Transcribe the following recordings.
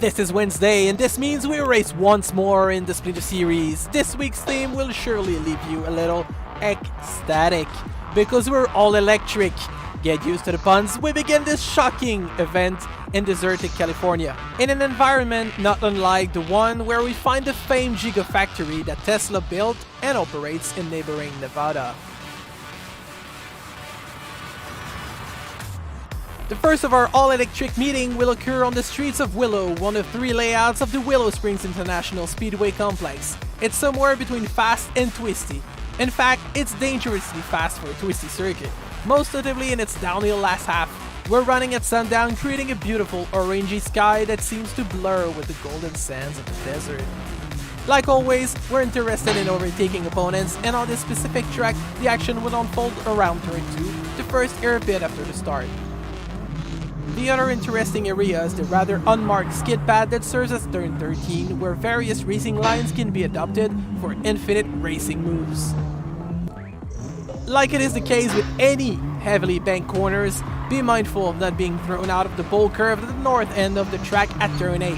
This is Wednesday, and this means we race once more in the Splinter series. This week's theme will surely leave you a little ecstatic, because we're all electric. Get used to the puns. We begin this shocking event in deserted California, in an environment not unlike the one where we find the famed gigafactory that Tesla built and operates in neighboring Nevada. The first of our all-electric meeting will occur on the Streets of Willow, one of 3 layouts of the Willow Springs International Speedway complex. It's somewhere between fast and twisty. In fact, it's dangerously fast for a twisty circuit, most notably in its downhill last half. We're running at sundown, creating a beautiful orangey sky that seems to blur with the golden sands of the desert. Like always, we're interested in overtaking opponents, and on this specific track, the action will unfold around turn 2, the first air bit after the start. The other interesting area is the rather unmarked skid pad that serves as turn 13, where various racing lines can be adopted for infinite racing moves. Like it is the case with any heavily banked corners, be mindful of not being thrown out of the bowl curve at the north end of the track at turn 8.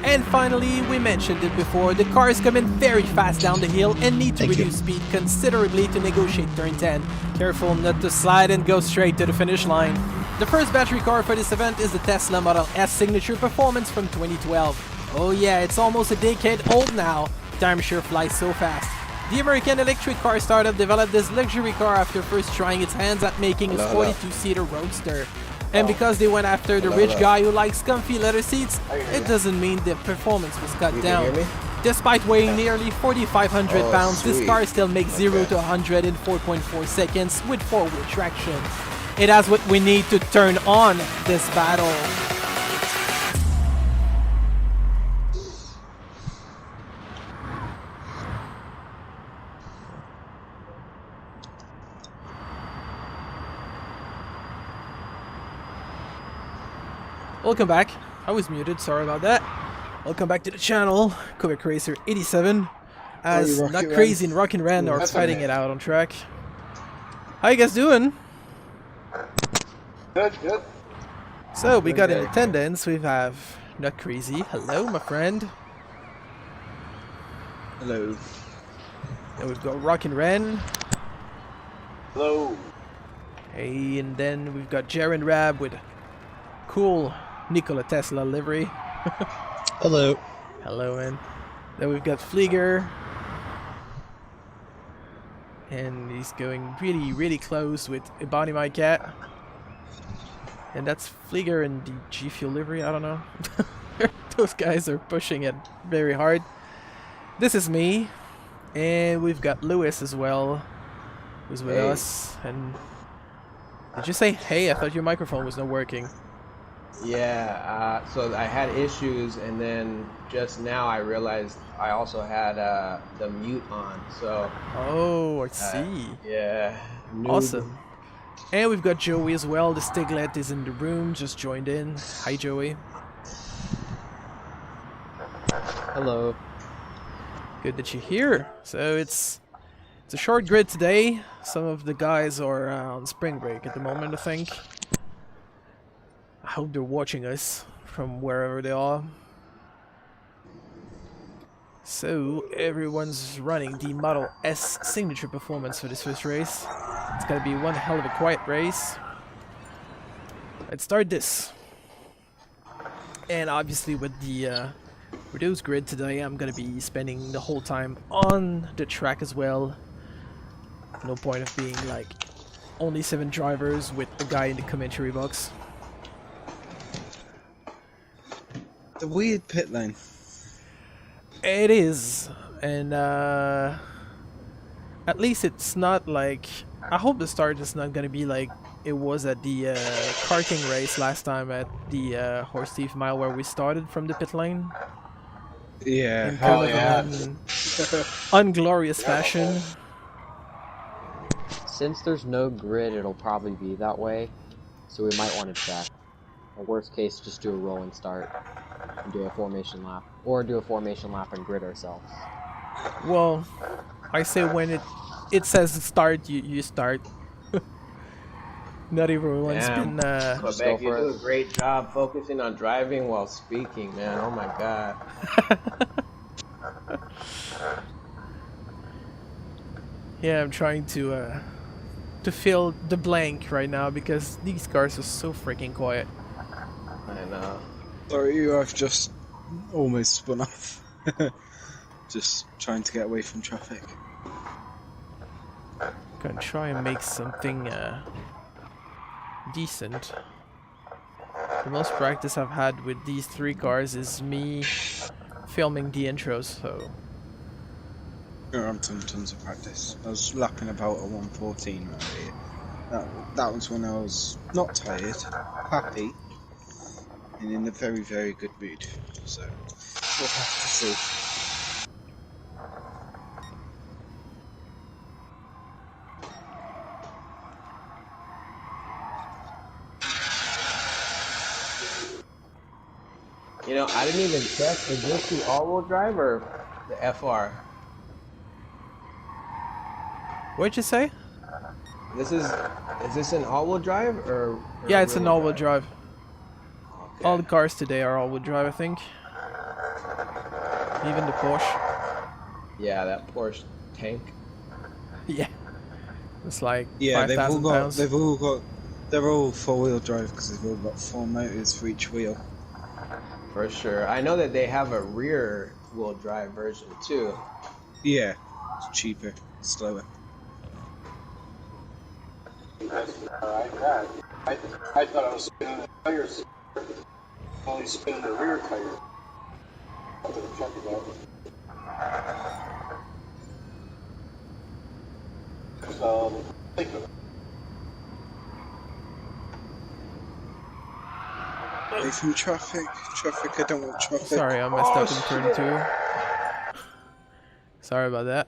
And finally, we mentioned it before, the cars come in very fast down the hill and need to reduce speed considerably to negotiate turn 10. Careful not to slide and go straight to the finish line. The first battery car for this event is the Tesla Model S Signature Performance from 2012. Oh yeah, it's almost a decade old now. Time sure flies so fast. The American electric car startup developed this luxury car after first trying its hands at making a 42-seater roadster. And because they went after the rich guy who likes comfy leather seats, it doesn't mean the performance was cut down. Despite weighing nearly 4,500 pounds, this car still makes 0 to 100 in 4.4 seconds with 4-wheel traction. It has what we need to turn on this battle. Welcome back. I was muted, sorry about that. Welcome back to the channel. Quebec Racer 87. As Not Crazy and Rockin' Ren are fighting it out on track. How you guys doing? Good, good. So we got in attendance, we have Not Crazy. Hello, my friend. Hello. And we've got Rockin' Ren. Hello. Hey, and then we've got Jaren Rab with cool Nikola Tesla livery. Hello. Hello, man. Then we've got Flieger. And he's going really, really close with Ebony My Cat. And that's Flieger and the G Fuel livery, I don't know. Those guys are pushing it very hard. This is me. And we've got Lewis as well, who's with us. And did you say hey? I thought your microphone was not working. Yeah, so I had issues, and then just now I realized I also had the mute on, so... Oh, I see. Yeah. Awesome. And we've got Joey as well. The Stiglet is in the room, just joined in. Hi, Joey. Hello. Good that you're here. So it's a short grid today. Some of the guys are on spring break at the moment, I think. I hope they're watching us from wherever they are. So everyone's running the Model S Signature Performance for this first race. It's gonna be one hell of a quiet race. Let's start this. And obviously with the Reduce grid today, I'm gonna be spending the whole time on the track as well. No point of being like only 7 drivers with a guy in the commentary box. The weird pit lane. It is, and at least it's not like, I hope the start is not gonna be like it was at the karting race last time at the Horse Thief Mile, where we started from the pit lane. Yeah. In kind of yeah. an unglorious fashion. Since there's no grid, it'll probably be that way, so we might want to check. Or worst case, just do a rolling start and do a formation lap, or do a formation lap and grid ourselves. Well, I say when it says start, you start. Not everyone's Damn. been. Quebec, you for do it. a great job focusing on driving while speaking, man. Oh my god. Yeah, I'm trying to fill the blank right now because these cars are so freaking quiet. I know. Sorry, I've just almost spun off. Just trying to get away from traffic. Gonna try and make something decent. The most practice I've had with these 3 cars is me filming the intros, so I'm tons of practice. I was lapping about a 114 right here. That was when I was not tired, happy, and in a very, very good mood. So we'll have to see. You know, I didn't even check. Is this the all-wheel drive or the FR? what'd you say? Is this an all-wheel drive or Yeah, it's an rear-wheel all-wheel drive. Okay. All the cars today are all-wheel drive, I think. Even the Porsche. Yeah, that Porsche tank. Yeah. It's like Yeah, they're 5,000 pounds. they're all 4-wheel drive because they've all got 4 motors for each wheel. For sure. I know that they have a rear-wheel drive version too. Yeah, it's cheaper, slower. Alright, yeah. I thought I was spinning the tires. Only spinning the rear tire. I'm gonna check it out. Think of it. Away from traffic. Traffic, I don't want traffic. Sorry, I messed up in turn 2. Sorry about that.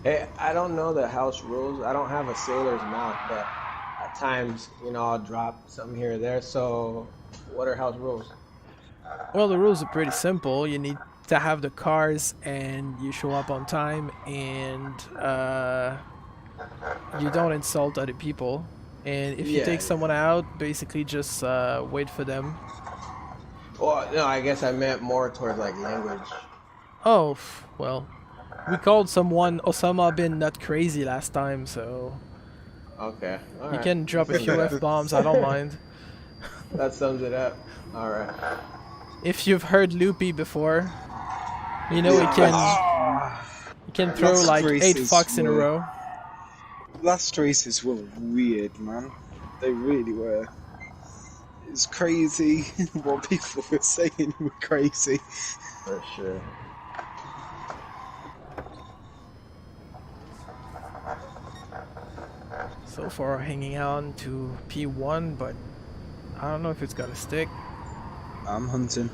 Hey, I don't know the house rules. I don't have a sailor's mouth, but at times, you know, I'll drop something here or there. So, what are house rules? Well, the rules are pretty simple. You need to have the cars and you show up on time, and you don't insult other people. And if you Yeah, take yeah. someone out, basically just wait for them. Well, no, I guess I meant more towards like language. Oh, well, we called someone Osama bin Not Crazy last time, so Okay. All you right. can drop a few F-bombs, I don't mind. That sums it up. All right. If you've heard Loopy before, you know he can throw Lots of like 8 races fucks in a were- row. Last races were weird, man. They really were. It's crazy what people were saying were crazy. For sure. So far hanging on to P1, but I don't know if it's gonna stick. I'm hunting.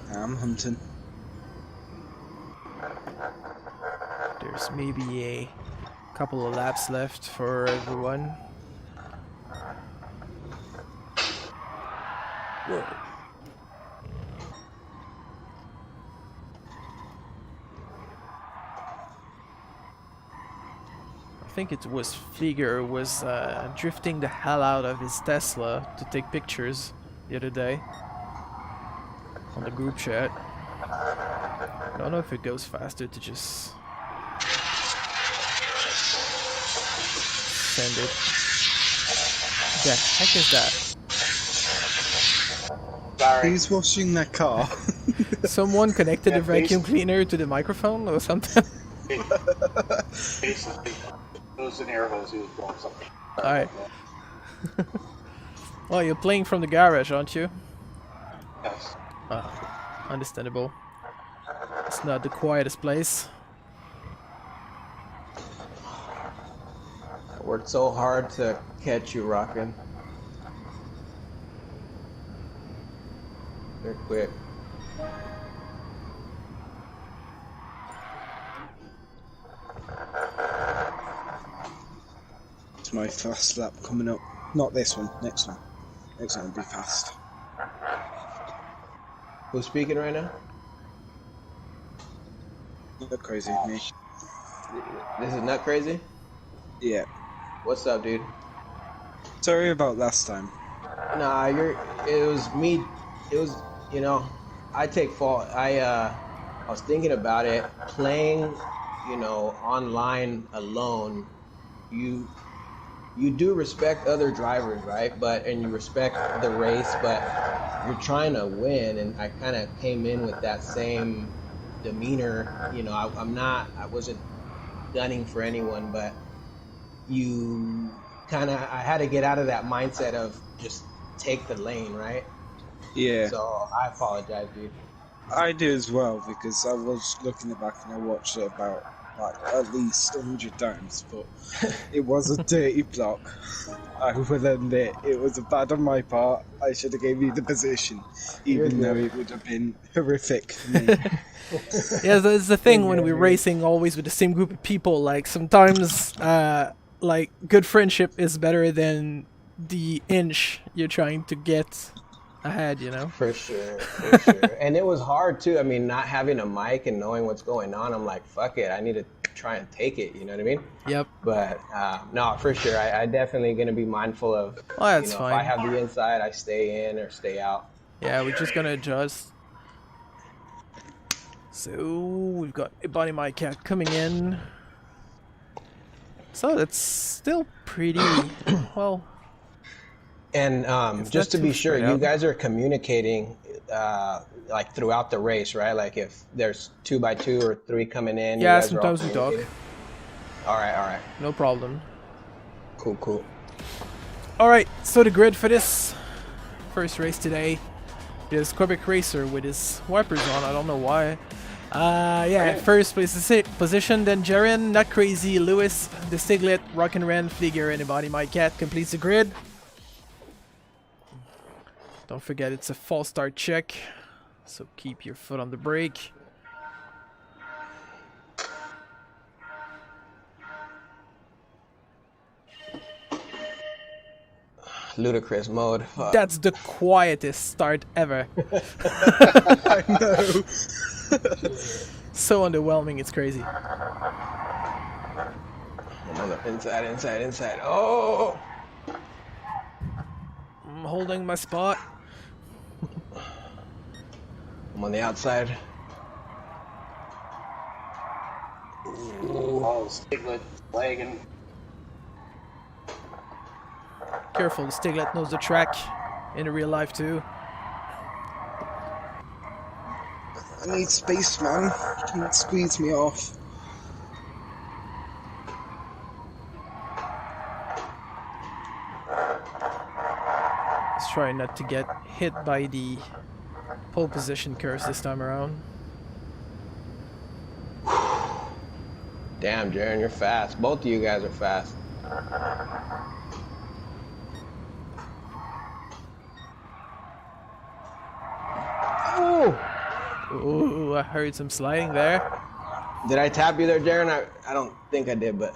There's maybe a couple of laps left for everyone. Whoa. I think it was Flieger was drifting the hell out of his Tesla to take pictures the other day on the group chat. I don't know if it goes faster to just understand it. The heck is that? Sorry. Who's washing their car? Someone connected Yeah, a vacuum cleaner to the microphone or something? Basically, it was an air hose. He was blowing something. Alright. Well, you're playing from the garage, aren't you? Yes. Understandable. It's not the quietest place. I worked so hard to catch you, Rockin'. They're quick. It's my fast lap coming up. Not this one, next one. Next one will be fast. Who's speaking right now? Not crazy, me. This is not crazy? Yeah. What's up, dude? Sorry about last time. Nah, it was me. It was, you know, I take fault. I was thinking about it. Playing, you know, online alone, you do respect other drivers, right? And you respect the race, but you're trying to win. And I kind of came in with that same demeanor. You know, I wasn't gunning for anyone, but I had to get out of that mindset of just take the lane, right? Yeah. So I apologize, dude. I do as well, because I was looking back and I watched it about at least 100 times, but it was a dirty block. I will admit it was bad on my part. I should have gave you the position, even though it would have been horrific for me. Yeah, that's the thing when we're racing always with the same group of people. Like sometimes, like good friendship is better than the inch you're trying to get ahead, you know? For sure, for sure. And it was hard too. I mean, not having a mic and knowing what's going on, I'm like, fuck it, I need to try and take it, you know what I mean? Yep. But no, for sure, I definitely gonna be mindful of, Well, that's you know, fine. if I have the inside, I stay in or stay out. Yeah, we're just gonna adjust. So we've got a body my cat coming in. So that's still pretty well. And just to be sure, you guys are communicating like throughout the race, right? Like if there's 2x2 or 3 coming in. Yeah, you guys are all sometimes we talk. communicating? All right. No problem. Cool. All right, so the grid for this first race today is Quebec Racer with his wipers on. I don't know why. First position, then Jaren, Not Crazy, Lewis, The Stiglet, Rockin' Ren, Flieger, and Body My Cat completes the grid. Don't forget it's a false start check, so keep your foot on the brake. Ludicrous mode. Fuck. That's the quietest start ever. I know. So underwhelming, it's crazy. I'm on the inside. Oh! I'm holding my spot. I'm on the outside. Oh, Stiglet lagging. Careful, the Stiglet knows the track in real life too. I need space, man. Can't squeeze me off. Let's try not to get hit by the pole position curse this time around. Damn, Jaren, you're fast. Both of you guys are fast. Oh! Ooh, I heard some sliding there. Did I tap you there, Jaren? I don't think I did, but...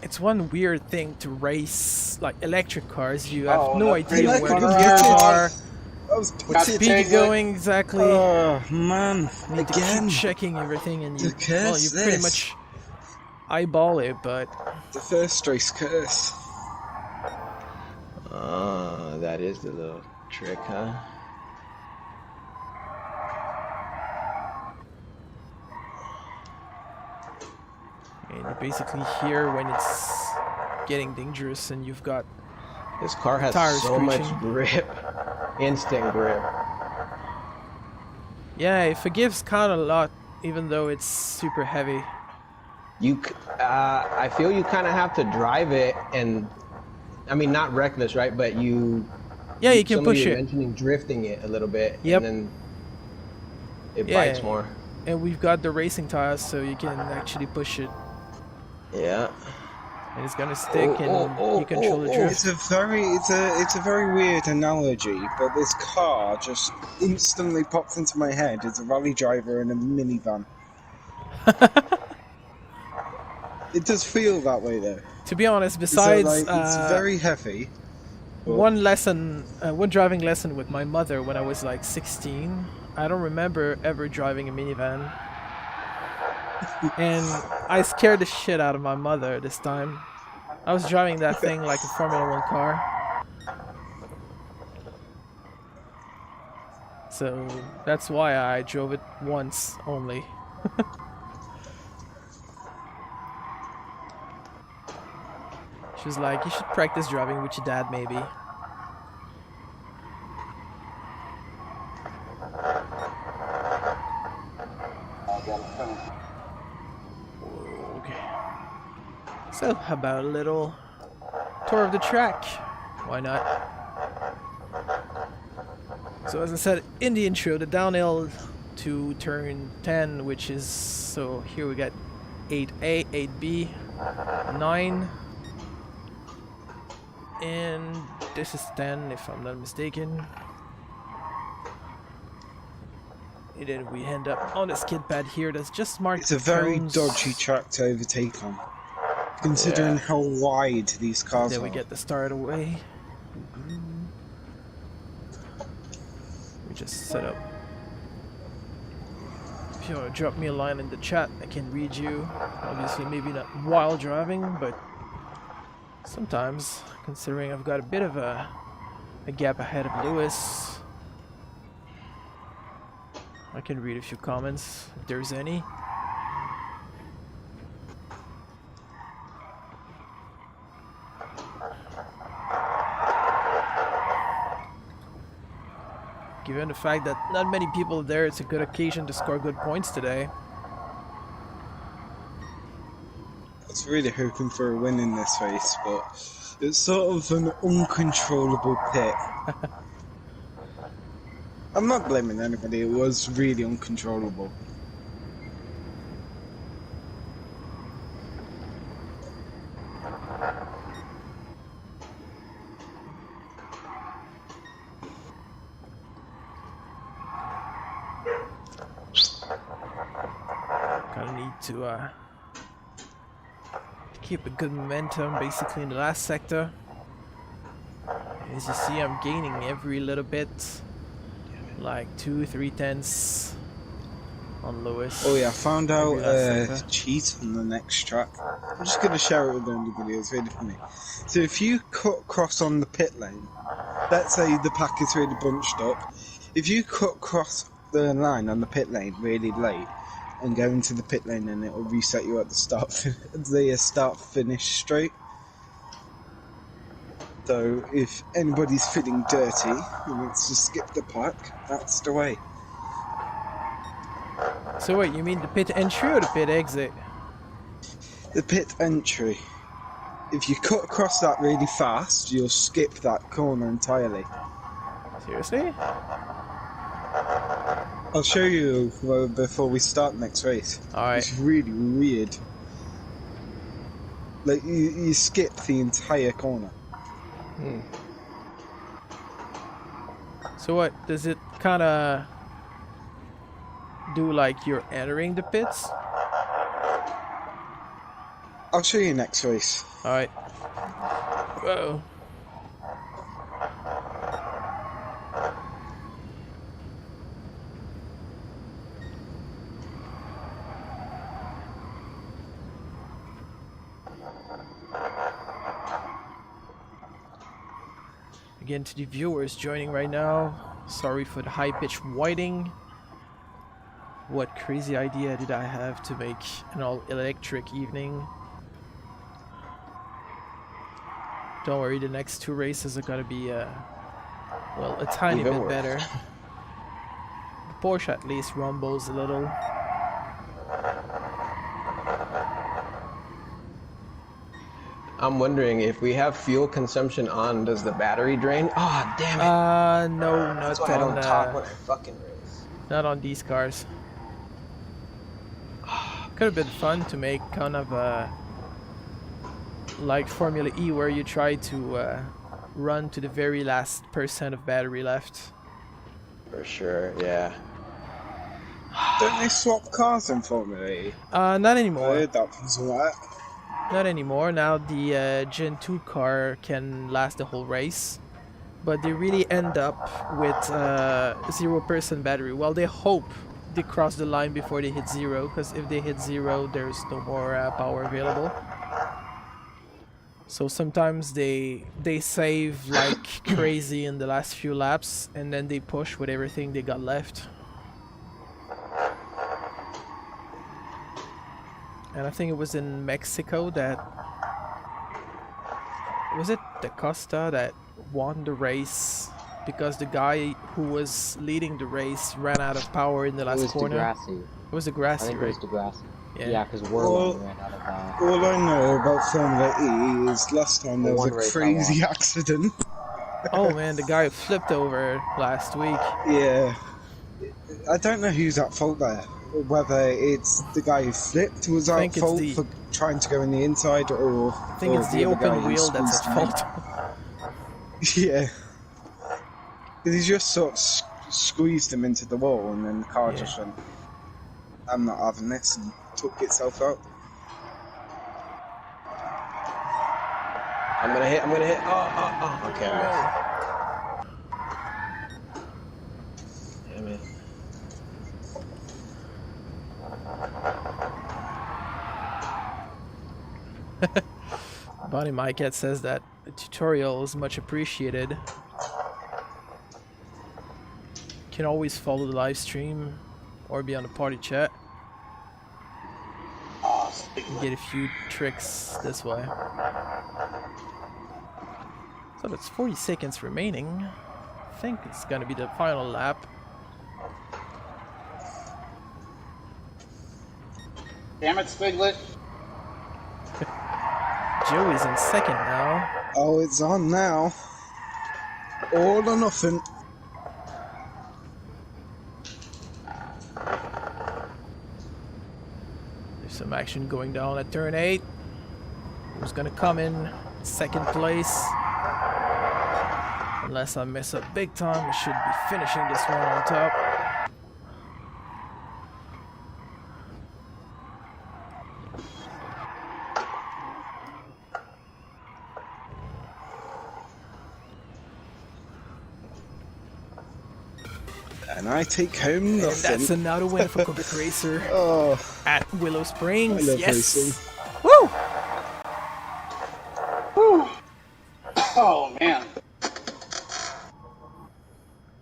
It's one weird thing to race like electric cars. You have no no, idea really? where the Wow. gears are, I was what Got speed the you're Stiglet. going exactly. Oh man, You need to again. keep checking everything, and you, The curse you pretty this. much eyeball it. But The first race curse. That is the little trick, huh? And you're basically here when it's getting dangerous and you've got This car has tires so much screeching. grip, instant grip. Yeah, it forgives kind of a lot, even though it's super heavy. I feel you kind of have to drive it, and I mean not reckless, right? But you Yeah, you can push somebody it. mentioning drifting it a little bit, Yep. and then it Yeah. bites more. And we've got the racing tires, so you can actually push it. Yeah. And it's gonna stick, and oh, you control the oh. drift. It's a very weird analogy, but this car just instantly pops into my head as a rally driver in a minivan. It does feel that way though. To be honest, So, besides like, it's very heavy. but- one driving lesson with my mother when I was like 16, I don't remember ever driving a minivan. And I scared the shit out of my mother this time. I was driving that thing like a Formula 1 car. So that's why I drove it once only. She was like, you should practice driving with your dad maybe. Okay. So, how about a little tour of the track? Why not? So, as I said in the intro, the downhill to turn 10, which is, so here we got 8A, 8B, 9, and this is 10 if I'm not mistaken. And then we end up on a skid pad here that's just marked. It's a very cones. dodgy track to overtake on, considering Yeah. how wide these cars Then are. we get the start away. We just set up. If you want to drop me a line in the chat, I can read you. Obviously, maybe not while driving, but sometimes, considering I've got a bit of a gap ahead of Lewis, I can read a few comments if there's any. Given the fact that not many people are there, it's a good occasion to score good points today. I was really hoping for a win in this race, but it's sort of an uncontrollable pit. I'm not blaming anybody, it was really uncontrollable. Kinda need to keep a good momentum basically in the last sector. As you see, I'm gaining every little bit, like 2-3 tenths on Lewis. Oh yeah, I found out Maybe that's a sector. cheat on the next track. I'm just going to share it with everybody, it's really funny. So if you cut across on the pit lane, let's say the pack is really bunched up, if you cut across the line on the pit lane really late and go into the pit lane, and it will reset you at the start finish straight. So if anybody's feeling dirty and wants to skip the pack, that's the way. So wait, you mean the pit entry or the pit exit? The pit entry. If you cut across that really fast, you'll skip that corner entirely. Seriously? I'll show you before we start next race. Alright. It's really weird. Like, you skip the entire corner. So what, does it kinda do like you're entering the pits? I'll show you next race. Alright. Whoa. Again, to the viewers joining right now, sorry for the high-pitched whining. What crazy idea did I have to make an all-electric evening? Don't worry, the next 2 races are gonna be, well, a tiny Even bit worse. better. The Porsche at least rumbles a little. I'm wondering if we have fuel consumption on, does the battery drain? Ah, damn it. No, That's not why I on, don't talk when I fucking race. not on these cars. Could have been fun to make kind of like Formula E, where you try to run to the very last % of battery left. For sure, yeah. Don't they swap cars in Formula E? Not I anymore. heard that was alright. Not anymore. Now the Gen 2 car can last the whole race, but they really end up with 0% battery. Well, they hope they cross the line before they hit 0, because if they hit 0, there's no more power available. So sometimes they save like crazy in the last few laps, and then they push with everything they got left. And I think it was in Mexico that... Was it Da Costa that won the race because the guy who was leading the race ran out of power in the last It was corner? Degrassi. It was I Degrassi, think it right? was Degrassi. Yeah. Yeah, because Well, Werlein ran out of All I know about Formula E is last time there was one a race I crazy accident. Oh man, the guy who flipped over last week. Yeah. I don't know who's at fault there. Whether it's the guy who flipped who was I at think it's fault the- for trying to go in the inside, or I think it's the other guy open who wheel that's squeezed at him in. fault. Yeah. Because he just sort of squeezed him into the wall, and then the car Yeah. just went, I'm not having this, and took itself out. I'm gonna hit. Oh. Okay, I missed. Damn it. Bonnie Mycat says that the tutorial is much appreciated. Can always follow the live stream or be on the party chat and get a few tricks this way. So that's 40 seconds remaining. I think it's gonna be the final lap. Damn it, Spiglet. Joey's in second now. Oh, it's on now. All or nothing. There's some action going down at turn 8. Who's gonna come in second place? Unless I mess up big time, I should be finishing this one on top. And I take home And nothing. that's another win for Quebec Racer Oh, at Willow Springs. I love Yes. racing. Woo! Oh, man.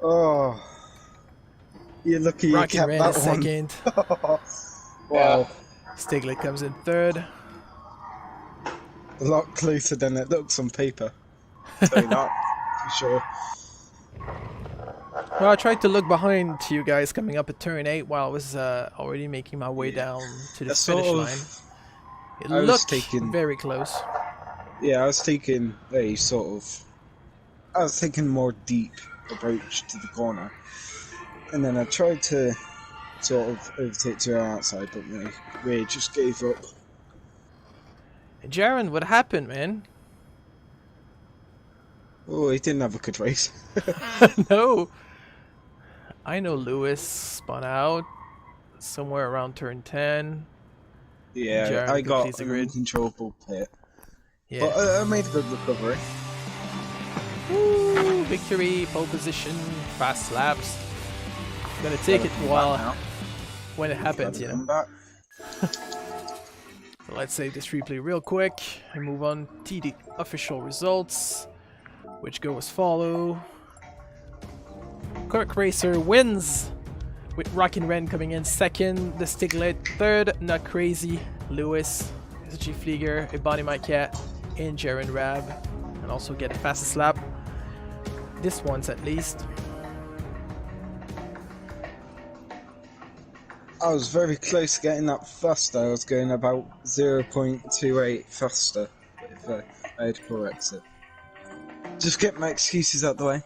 oh. You're lucky you Rockin' kept ran that in one. second. Wow. Stiglet comes in third. A lot closer than it looks on paper. Tell you that, for sure. Well, I tried to look behind you guys coming up at turn 8 while I was already making my way down to the I sort finish of- line. It I was looked taking- very close. Yeah, I was taking a sort of... I was taking a more deep approach to the corner. And then I tried to sort of overtake to our outside, but my rear just gave up. Jaron, what happened, man? Oh, he didn't have a good race. No. I know Lewis spun out somewhere around turn 10. Yeah, Jared I got completes the an grid. uncontrollable pit. Yeah. But I made a good recovery. Woo, victory, pole position, fast laps. Gonna take it a while when it happens, you know. Come back. So let's save this replay real quick and move on to the official results, which go as follow. Quebec Racer wins with Rockin' Ren coming in second, the Stiglet third, Not Crazy, Lewis, SG Flieger, Ebony My Cat, and Jaren Rab. and also get the fastest lap. This one's at least. I was very close to getting that faster. I was going about 0.28 faster if I had poor exit. Just get my excuses out the way.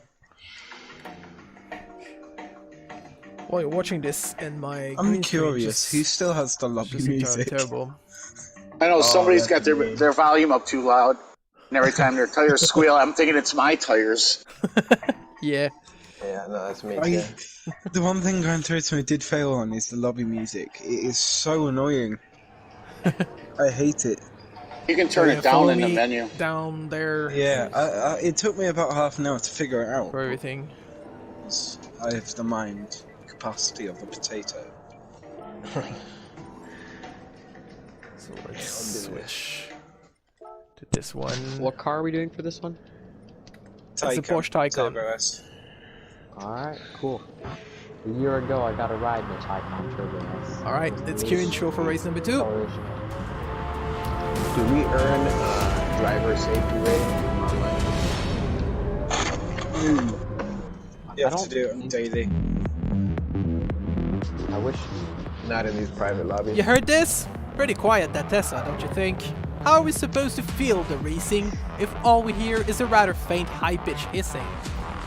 While you're watching this in my I'm green screen, curious, who still has the lobby just music? terrible. I know somebody's that's got me. their volume up too loud, and every time their tires squeal, I'm thinking it's my tires. Yeah. Yeah, no, that's me too. The one thing Gran Turismo did fail on is the lobby music. It is so annoying. I hate it. You can turn So, yeah, it down follow in the me menu. down there. Yeah, it took me about half an hour to figure it out. For everything. I have the mind capacity of a potato. So let's switch to this one. What car are we doing for this one? It's a Porsche Taycan. TURBO S. Alright, cool. A year ago, I got a ride in a Taycan TURBO S. Alright, let's cue intro for race number 2. Acceleration. Do we earn driver safety rating online? You have I to do it on daily. I wish. Not in these private lobbies. You heard this? Pretty quiet, that Tesla, don't you think? How are we supposed to feel the racing if all we hear is a rather faint high-pitched hissing?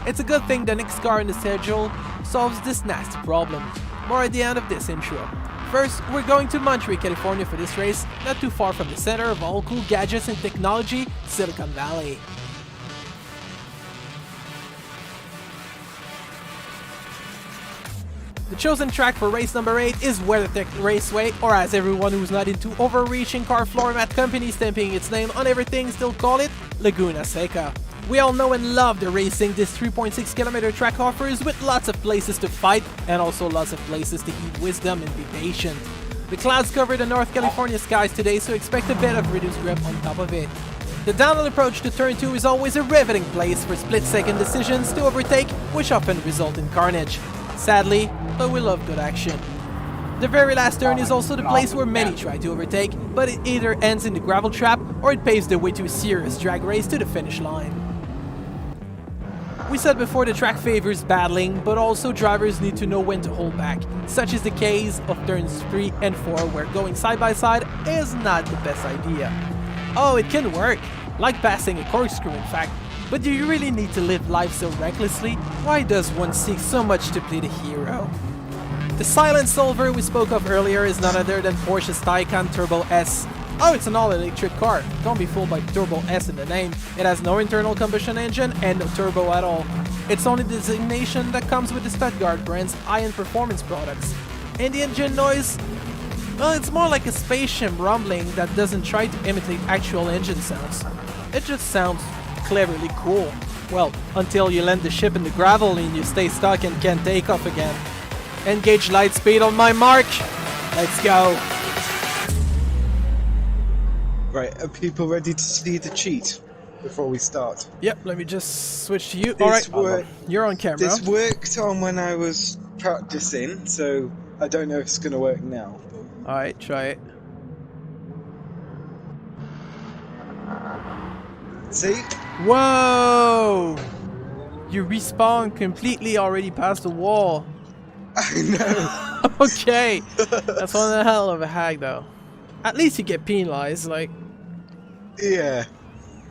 It's a good thing the next car in the schedule solves this nasty problem. More at the end of this intro. First, we're going to Monterey, California for this race, not too far from the center of all cool gadgets and technology, Silicon Valley. The chosen track for race number 8 is WeatherTech Raceway, or as everyone who's not into overreaching car floor mat company stamping its name on everything still call it, Laguna Seca. We all know and love the racing this 3.6km track offers, with lots of places to fight and also lots of places to heed wisdom and be patient. The clouds cover the North California skies today, so expect a bit of reduced grip on top of it. The downhill approach to turn 2 is always a riveting place for split-second decisions to overtake, which often result in carnage. Sadly, but we love good action. The very last turn is also the place where many try to overtake, but it either ends in the gravel trap or it paves the way to a serious drag race to the finish line. We said before the track favors battling, but also drivers need to know when to hold back. Such is the case of turns 3 and 4, where going side by side is not the best idea. Oh, it can work, like passing a corkscrew in fact, but do you really need to live life so recklessly? Why does one seek so much to play the hero? The silent solver we spoke of earlier is none other than Porsche's Taycan Turbo S. Oh, it's an all-electric car. Don't be fooled by Turbo S in the name. It has no internal combustion engine and no turbo at all. It's only the designation that comes with the Stuttgart brand's high-end performance products. And the engine noise? Well, it's more like a spaceship rumbling that doesn't try to imitate actual engine sounds. It just sounds cleverly cool. Well, until you land the ship in the gravel and you stay stuck and can't take off again. Engage light speed on my mark. Let's go. Right, are people ready to see the cheat before we start? Yep, let me just switch to you. This Alright, you're on camera. This worked on when I was practicing, so I don't know if it's going to work now. Alright, try it. See? Whoa! You respawn completely already past the wall. I know. Okay, that's one hell of a hack though. At least you get penalized, like... Yeah.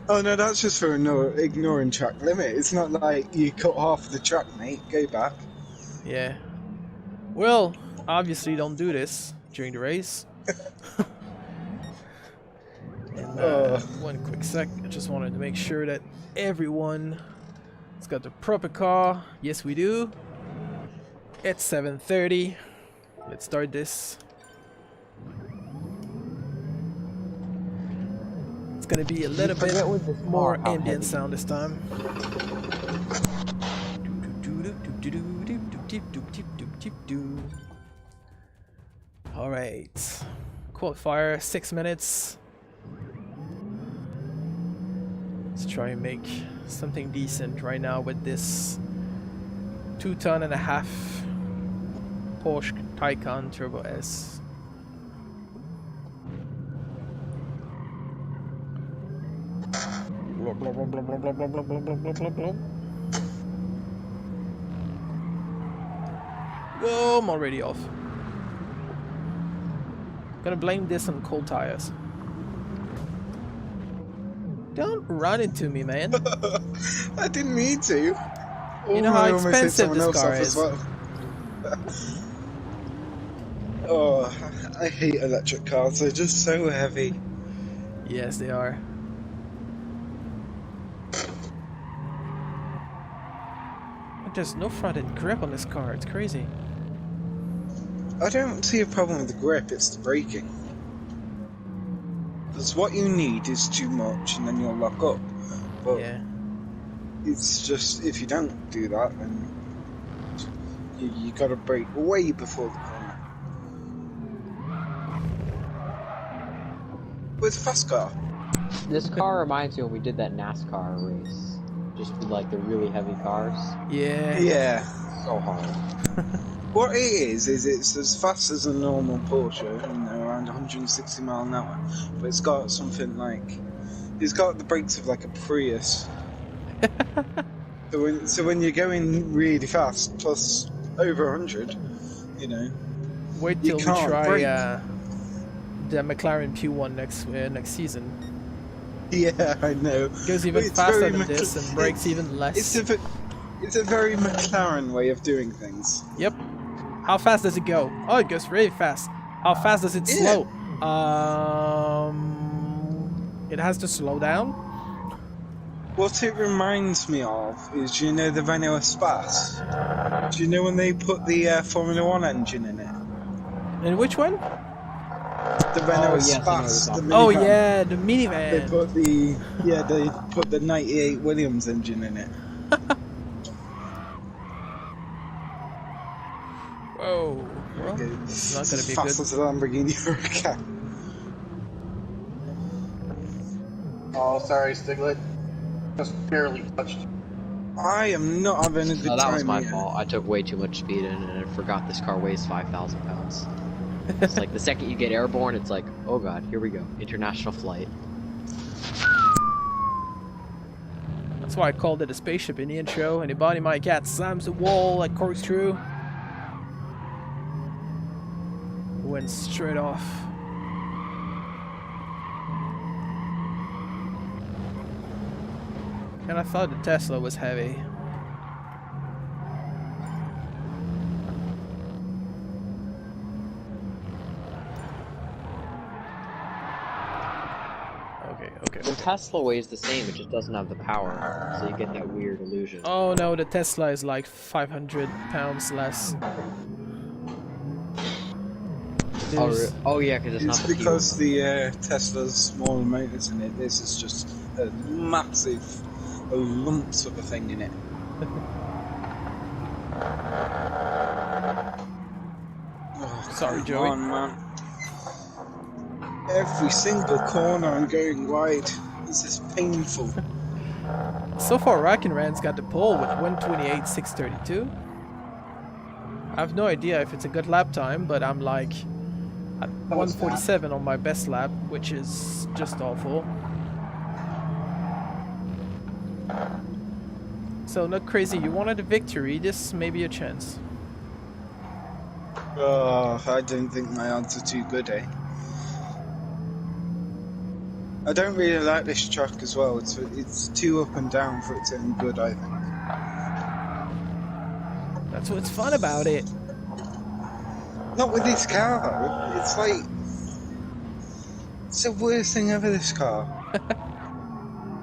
Oh no, that's just for ignoring track limit. It's not like you cut half the track, mate. Go back. Yeah. Well, obviously don't do this during the race. And one quick sec, I just wanted to make sure that everyone has got the proper car. Yes, we do. It's 7:30. Let's start this. It's gonna be a little bit more ambient sound this time. Alright. Qualifier, 6 minutes. Let's try and make something decent right now with this 2.5 ton Porsche Taycan Turbo S. Whoa, I'm already off. Gonna blame this on cold tires. Don't run into me, man. I didn't mean to. You know how expensive this car is. Well. Oh, I hate electric cars. They're just so heavy. Yes, they are. There's no front end grip on this car. It's crazy. I don't see a problem with the grip. It's the braking. Because what you need is too much, and then you'll lock up. But Yeah. it's just if you don't do that, then you got to brake way before the corner. With a fast car. This car reminds me when we did that NASCAR race. Just with like the really heavy cars. Yeah. Yeah. So hard. What it is it's as fast as a normal Porsche, around 160 mile an hour, but it's got something like, it's got the brakes of like a Prius. so when you're going really fast, plus over 100, Wait you till we can't try brake. the McLaren P1 next season. Yeah, I know. It goes even It's faster very than this and brakes even less. It's a very McLaren way of doing things. Yep. How fast does it go? Oh, it goes really fast. How fast does it slow? It has to slow down. What it reminds me of is, the Renault Espace? Do you know when they put the Formula 1 engine in it? And which one? The Renault yes, I know what Espace. you're The talking Oh minivan. yeah, the minivan. They put the 98 Williams engine in it. Whoa. Well, it's not gonna as be fast good. as a Lamborghini Huracan. Oh, sorry, Stiglet. Just barely touched. I am not having a good No, time. that was my here. fault. I took way too much speed in and I forgot this car weighs 5,000 pounds. It's like the second you get airborne, it's like, oh god, here we go. International flight. That's why I called it a spaceship in the intro. Anybody might get slams the wall like corkscrew. Went straight off. And I thought the Tesla was heavy. Okay. The Tesla weighs the same, it just doesn't have the power. So you get that weird illusion. Oh no, the Tesla is like 500 pounds less. There's- Oh yeah, because it's It's not the because the Tesla's smaller motors in it. This is just a massive lumps of a thing in it. Oh, Sorry, come Joey. on, man. Every single corner I'm going wide. This is painful. So far, Rockin' Ran's got the pole with 128.632. I have no idea if it's a good lap time, but I'm like at 147 on my best lap, which is just awful. So not crazy. You wanted a victory. This may be a chance. Oh, I don't think my odds are too good, eh? I don't really like this track as well. It's too up and down for it to be good, I think. That's what's fun about it. Not with this car, though. It's like... It's the worst thing ever, this car.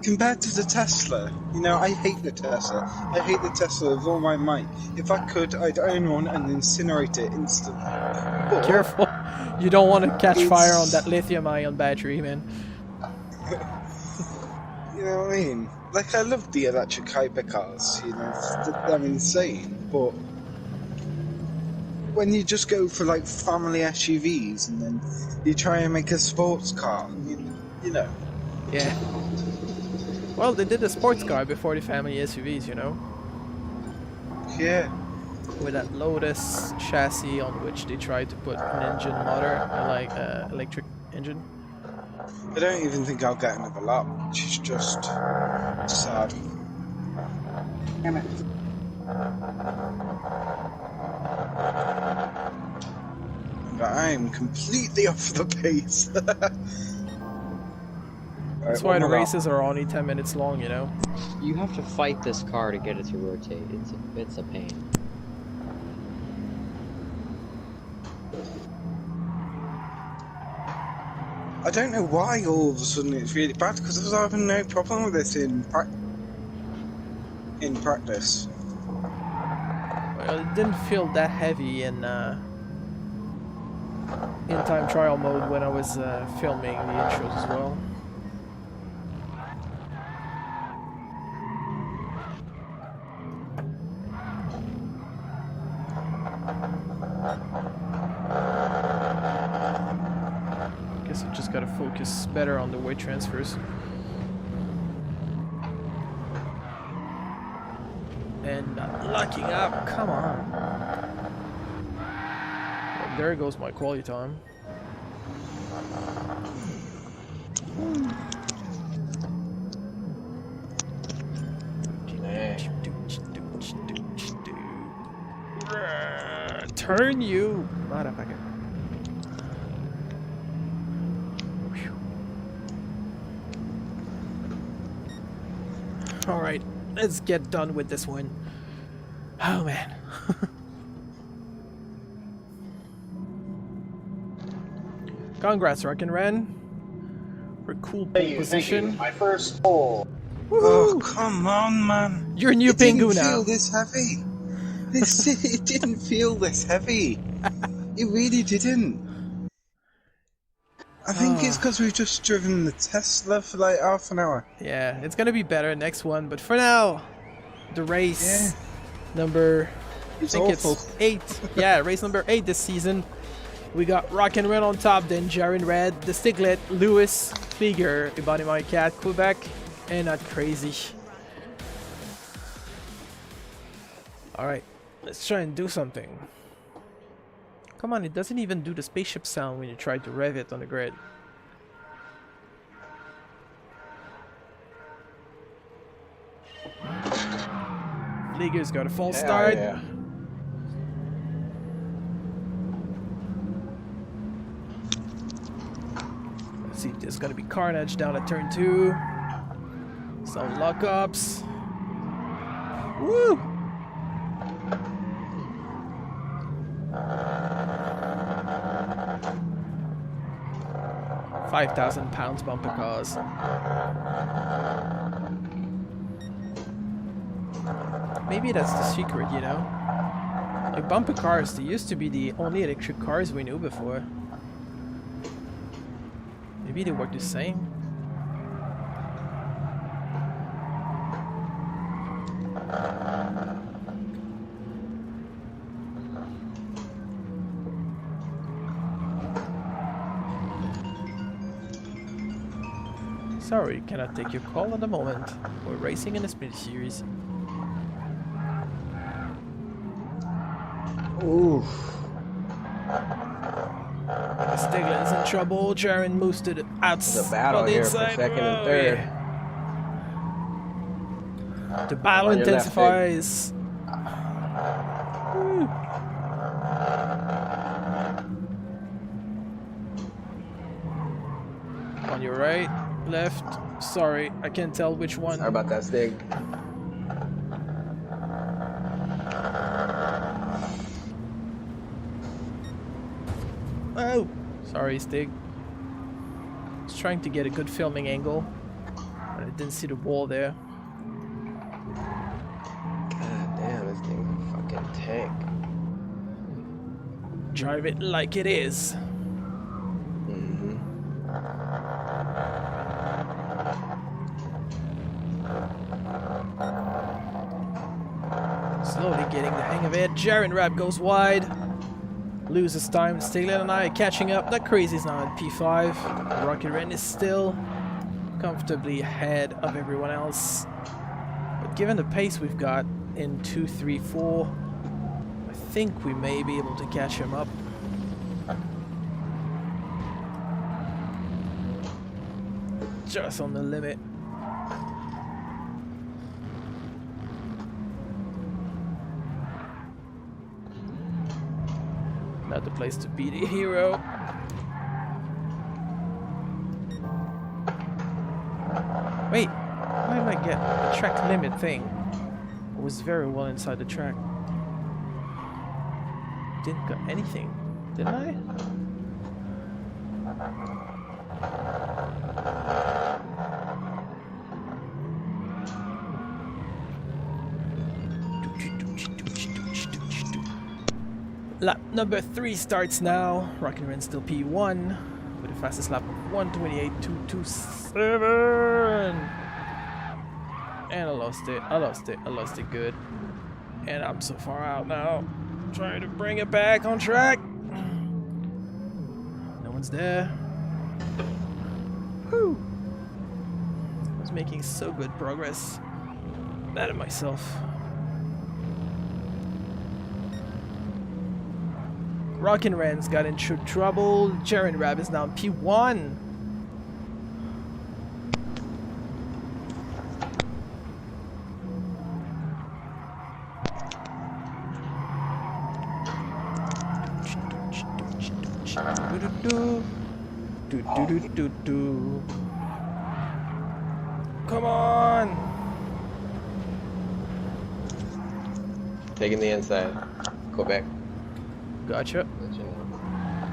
Compared to the Tesla. I hate the Tesla. I hate the Tesla with all my might. If I could, I'd own one and incinerate it instantly. But Careful. You don't want to catch It's- fire on that lithium-ion battery, man. you know what I mean? Like, I love the electric hypercars, they're insane, but when you just go for, like, family SUVs and then you try and make a sports car, you know. Yeah. Well, they did a sports car before the family SUVs, Yeah. with that Lotus chassis on which they tried to put an engine motor, like electric engine. I don't even think I'll get another lap. which is just sad. Damn it. But I am completely off the pace. That's why the races are only 10 minutes long, you know? You have to fight this car to get it to rotate. It's a pain. I don't know why all of a sudden it's really bad, because I was having no problem with this in practice. Well, it didn't feel that heavy in time trial mode when I was filming the intros as well. Guess I just gotta focus better on the weight transfers. And not locking up, come on. Well, there goes my quality time. Turn you, motherfucker. Alright, let's get done with this one. Oh man. Congrats, Rockin' Ren. For cool pole position. My first pole. Oh, come on, man. You're new It didn't Pingu feel now. this heavy. It didn't feel this heavy. It really didn't. I think it's because we've just driven the Tesla for like half an hour. Yeah, it's gonna be better next one, but for now, the race number, I think awful. it's 8. Yeah, race number 8 this season. We got Rockin' Red on top, then Jaren Red, the Stiglet, Lewis, Flieger, Ebony My Cat, Quebec, and Not Crazy. Alright, let's try and do something. Come on, it doesn't even do the spaceship sound when you try to rev it on the grid. Flieger's got a false start. Yeah. Let's see if there's gonna be carnage down at turn 2. Some lockups. Woo! £5,000 bumper cars. Maybe that's the secret, you know? Like bumper cars, they used to be the only electric cars we knew before. Maybe they work the same. Sorry, cannot take your call at the moment. We're racing in a sprint series. Oof. Stigler's in trouble. Jaren moves to the outside. There's a battle here for second and third. Yeah. The battle On your left, intensifies. Woo. On your right, left. Sorry, I can't tell which one. Sorry about that, Stig. Oh, sorry, Stig. I was trying to get a good filming angle, but I didn't see the wall there. God damn, this thing's a fucking tank. Drive it like it is. Slowly getting the hang of it. Jaren Rapp goes wide. Loses time. Stigler and I are catching up. That Crazy's now at P5. Rocket Ren is still comfortably ahead of everyone else. But given the pace we've got in 2, 3, 4, I think we may be able to catch him up. Just on the limit. Not the place to be the hero. Wait, why am I getting a track limit thing? I was very well inside the track. Didn't got anything, did I? Lap number 3 starts now. Rockin' Ren still P1 with the fastest lap of 1:28.227. And I lost it good. And I'm so far out now. Trying to bring it back on track. No one's there. Whew. I was making so good progress. Mad at myself. Rockin' Ren's got into trouble. Jaren Rab is now in P1. Come on! Taking the inside. Quebec. Gotcha.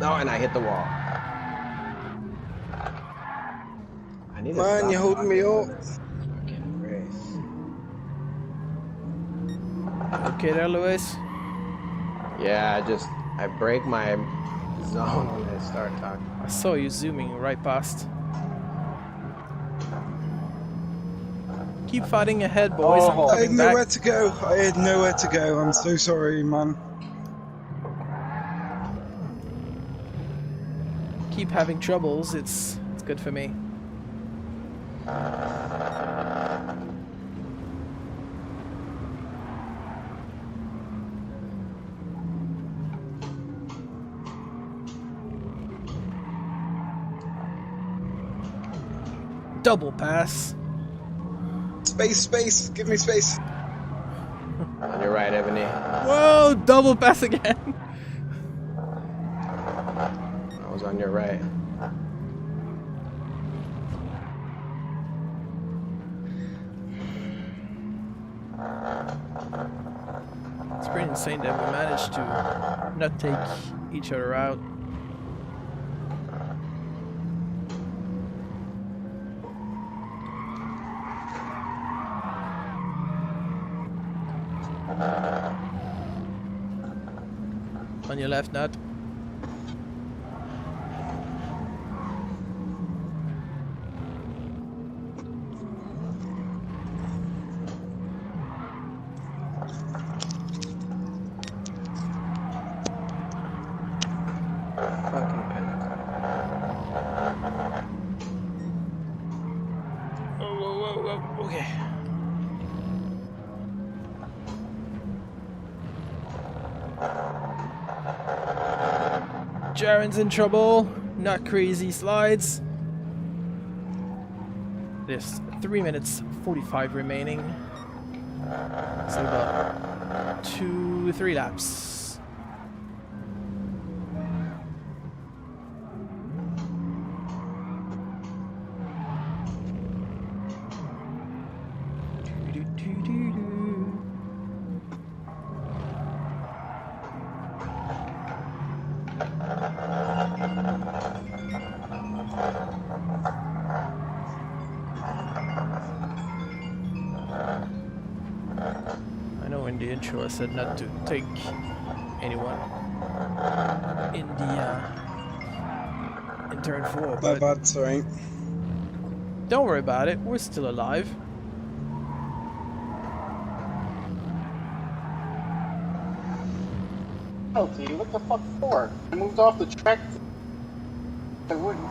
No, and I hit the wall. I need to Man, stop you're holding me on up. this fucking race. Okay there, Lewis. Yeah, I break my zone when I start talking. I saw you zooming right past. Keep fighting ahead, boys. I'm Oh, I had coming back. nowhere to go. I had nowhere to go. I'm so sorry, man. Keep having troubles. It's good for me. Double pass. Space. Give me space. On your right, Ebony. Whoa, double pass again. I was on your right. It's pretty insane that we managed to not take each other out. On your left, Nut. Fucking pinnacle. Whoa. Okay. Jaren's in trouble. Not crazy slides. There's 3 minutes 45 remaining. So about 2-3 laps. I know in the intro I said not to take anyone in the in turn 4, My but bad, sorry. don't worry about it. We're still alive. Penalty? What the fuck for? I moved off the track. I wouldn't.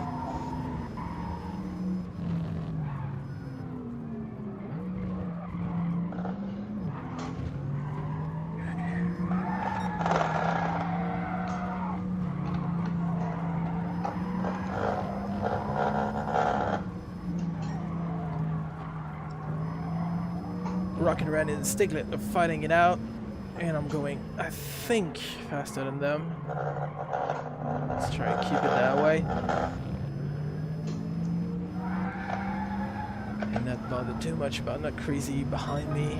Rockin' Ren and Stiglet are fighting it out. And I'm going, I think, faster than them. Let's try and keep it that way. And not bother too much about not crazy behind me.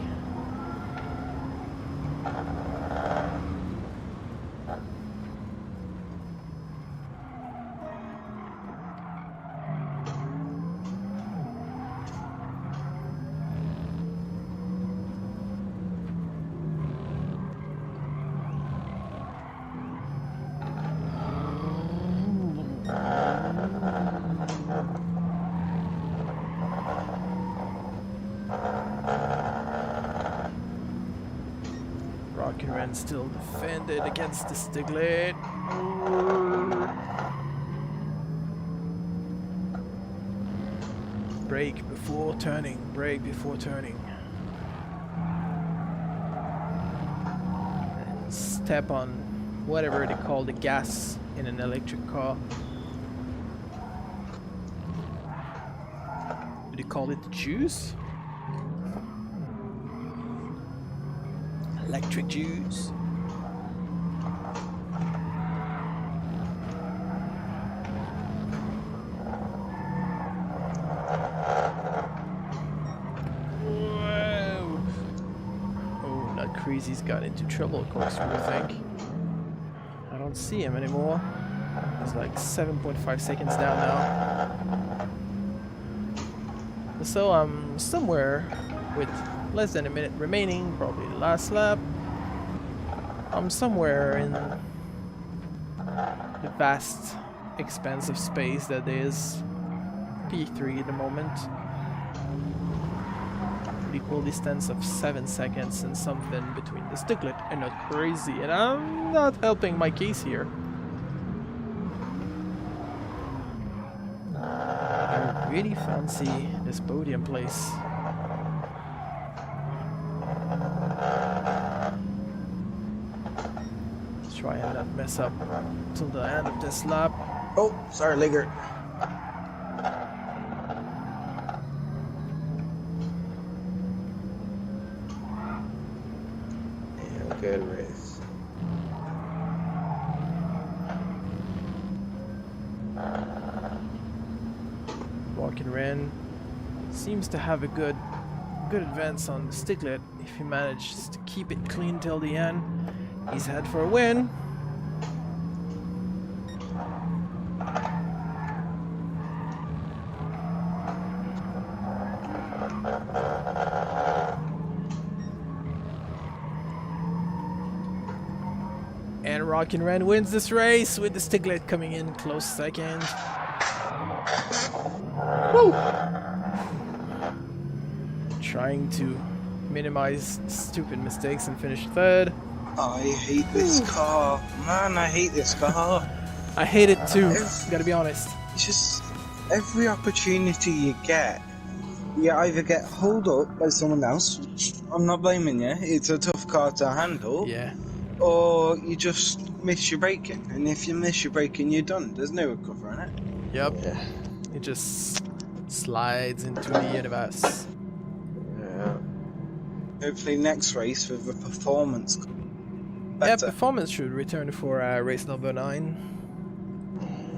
Still defended against the Stiglet. Brake before turning, brake before turning. And step on whatever they call the gas in an electric car. Do they call it the juice? Electric juice. Whoa. Oh, not crazy's got into trouble, of course, I think. I don't see him anymore. He's like 7.5 seconds down now. So I'm somewhere with less than a minute remaining, probably the last lap. I'm somewhere in the vast expanse of space that is P3 at the moment. Equal distance of 7 seconds and something between the Stiglet and not crazy, and I'm not helping my case here. I really fancy this podium place. Try and not mess up till the end of this lap. Oh, sorry, Liggert. Damn, good race. Walking Ren seems to have a good advance on the Stiglet if he manages to keep it clean till the end. He's head for a win. And Rockin' Ren wins this race with the Stiglet coming in close second. Woo! Trying to minimize stupid mistakes and finish third. I hate this car. Man, I hate this car. I hate it too, gotta be honest. It's just every opportunity you get, you either get held up by someone else, which I'm not blaming you, it's a tough car to handle, Yeah. or you just miss your braking. And if you miss your braking, you're done. There's no recovering it. Yep. Yeah. It just slides into the universe. Yeah. Hopefully next race with the performance Yeah, better. performance should return for race number 9.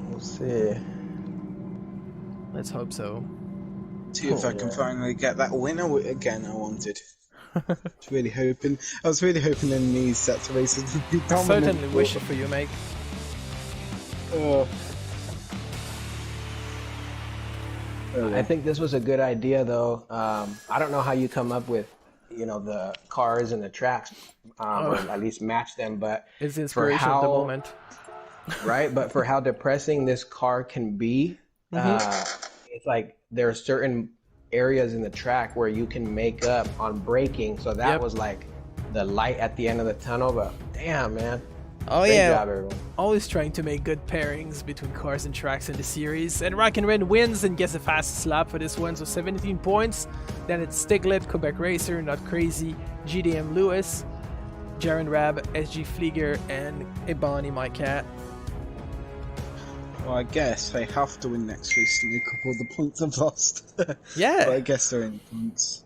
We'll see. Let's hope so. See if I can finally get that winner again I wanted. I was really hoping in these sets of races would be I dominant. certainly wish it for you, mate. I think this was a good idea, though. I don't know how you come up with, the cars and the tracks, or at least match them. But It's inspiration at the moment. right? But for how depressing this car can be, it's like there are certain areas in the track where you can make up on braking. So that was like the light at the end of the tunnel. But damn, man. Oh Great yeah, job, everyone. always trying to make good pairings between cars and tracks in the series. And Rockin' Ren wins and gets the fastest lap for this one, so 17 points. Then it's Stiglet, Quebec Racer, Not Crazy, GDM Lewis, Jaren Rab, SG Flieger, and Ebony My Cat. Well, I guess they have to win next race to make up all the points I've lost. Yeah. But I guess they're in points.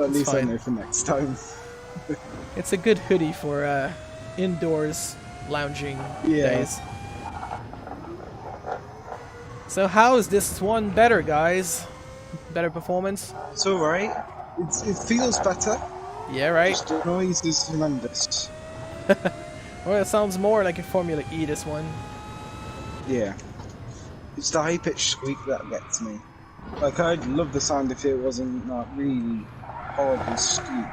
Well, at It's least I fine. know for next time. It's a good hoodie for indoors lounging Yeah. days. So how is this one better, guys? Better performance? It's alright. It feels better. Yeah, right? Just the noise is horrendous. Well, it sounds more like a Formula E, this one. Yeah. It's the high-pitched squeak that gets me. Like, I'd love the sound if it wasn't that really horrible squeak.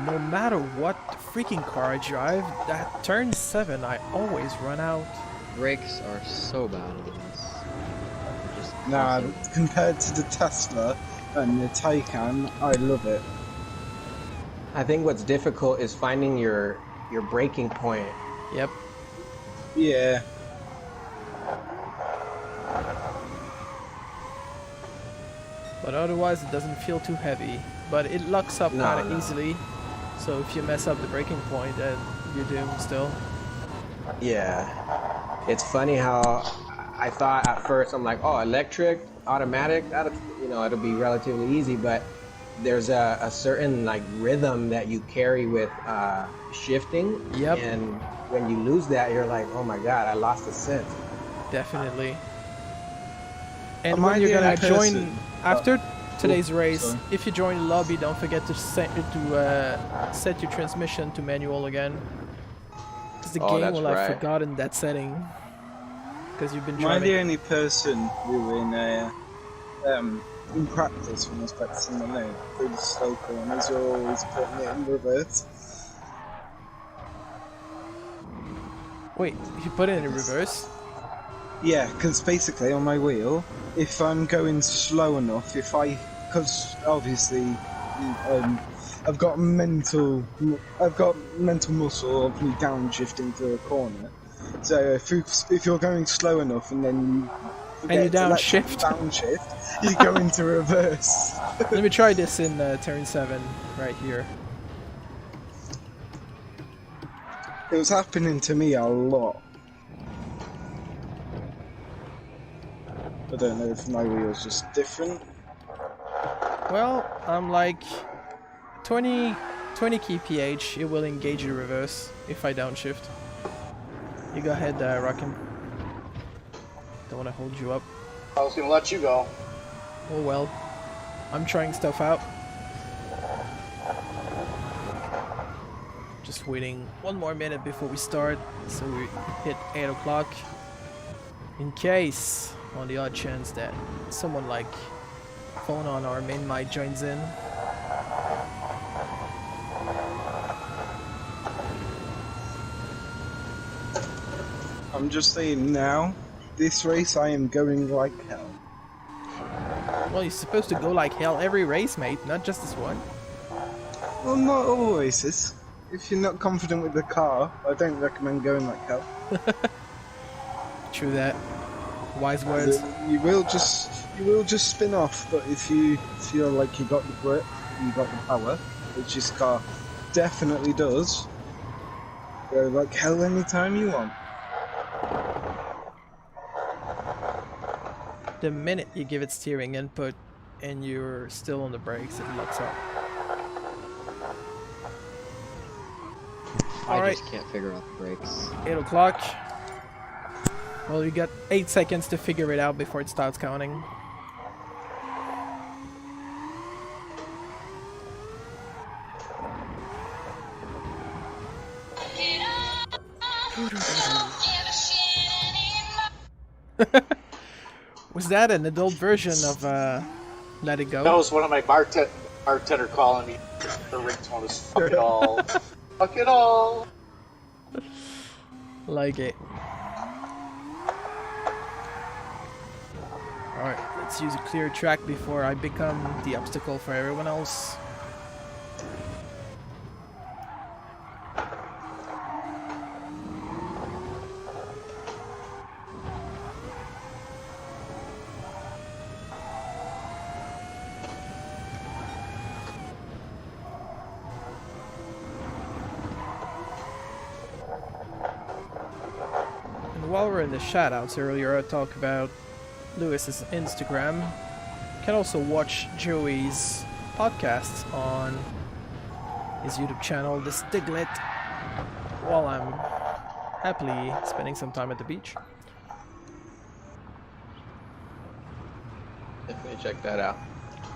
No matter what freaking car I drive, that turn 7, I always run out. Brakes are so bad on this. They're just Nah, awesome. compared to the Tesla and the Taycan, I love it. I think what's difficult is finding your breaking point. Yep. Yeah. But otherwise it doesn't feel too heavy. But it locks up No, kind of no. easily. So if you mess up the braking point, then you're doomed still. Yeah. It's funny how I thought at first, I'm like, oh, electric, automatic, it'll be relatively easy, but there's a certain like rhythm that you carry with shifting. Yep. And when you lose that, you're like, oh my god, I lost the sense. Definitely. And Am I when you're the gonna only join person- after today's race, sorry. if you join the lobby, don't forget to set your transmission to manual again. Because the Oh, game that's will have right. forgotten that setting. Because you've been Am I the driving. only person who in practice when I was practicing my lane, through the slow corners, you're always putting it in reverse? Wait, you put it in reverse? Yeah, because basically on my wheel, if I'm going slow enough, because obviously I've got mental muscle of me downshifting through a corner. So if you're going slow enough and then you forget to let downshift. downshift, you go into reverse. Let me try this in turn 7, right here. It was happening to me a lot. I don't know if my wheel's just different. Well, I'm like 20 kph, it will engage the reverse if I downshift. You go ahead, Rockin'. Don't want to hold you up. I was gonna let you go. Oh well. I'm trying stuff out. Just waiting one more minute before we start, so we hit 8 o'clock. In case, on the odd chance that someone like phone on our main mic joins in. I'm just saying now, this race I am going like hell. Well, you're supposed to go like hell every race, mate, not just this one. Well, not all races. If you're not confident with the car, I don't recommend going like hell. True that. Wise words. You will just spin off, but if you feel like you got the grip, you got the power, which this car definitely does, go like hell anytime you want. The minute you give it steering input and you're still on the brakes, it locks up. I Alright, just can't figure out the brakes. 8 o'clock. Well, you got 8 seconds to figure it out before it starts counting. Was that an adult version of Let It Go? That was one of my bartender calling me. The ringtone was fuck it all. Fuck it all. Like it. Alright, let's use a clear track before I become the obstacle for everyone else. And while we're in the shoutouts earlier, I talked about Lewis's Instagram. You can also watch Joey's podcasts on his YouTube channel, The Stiglet, while I'm happily spending some time at the beach. Definitely check that out.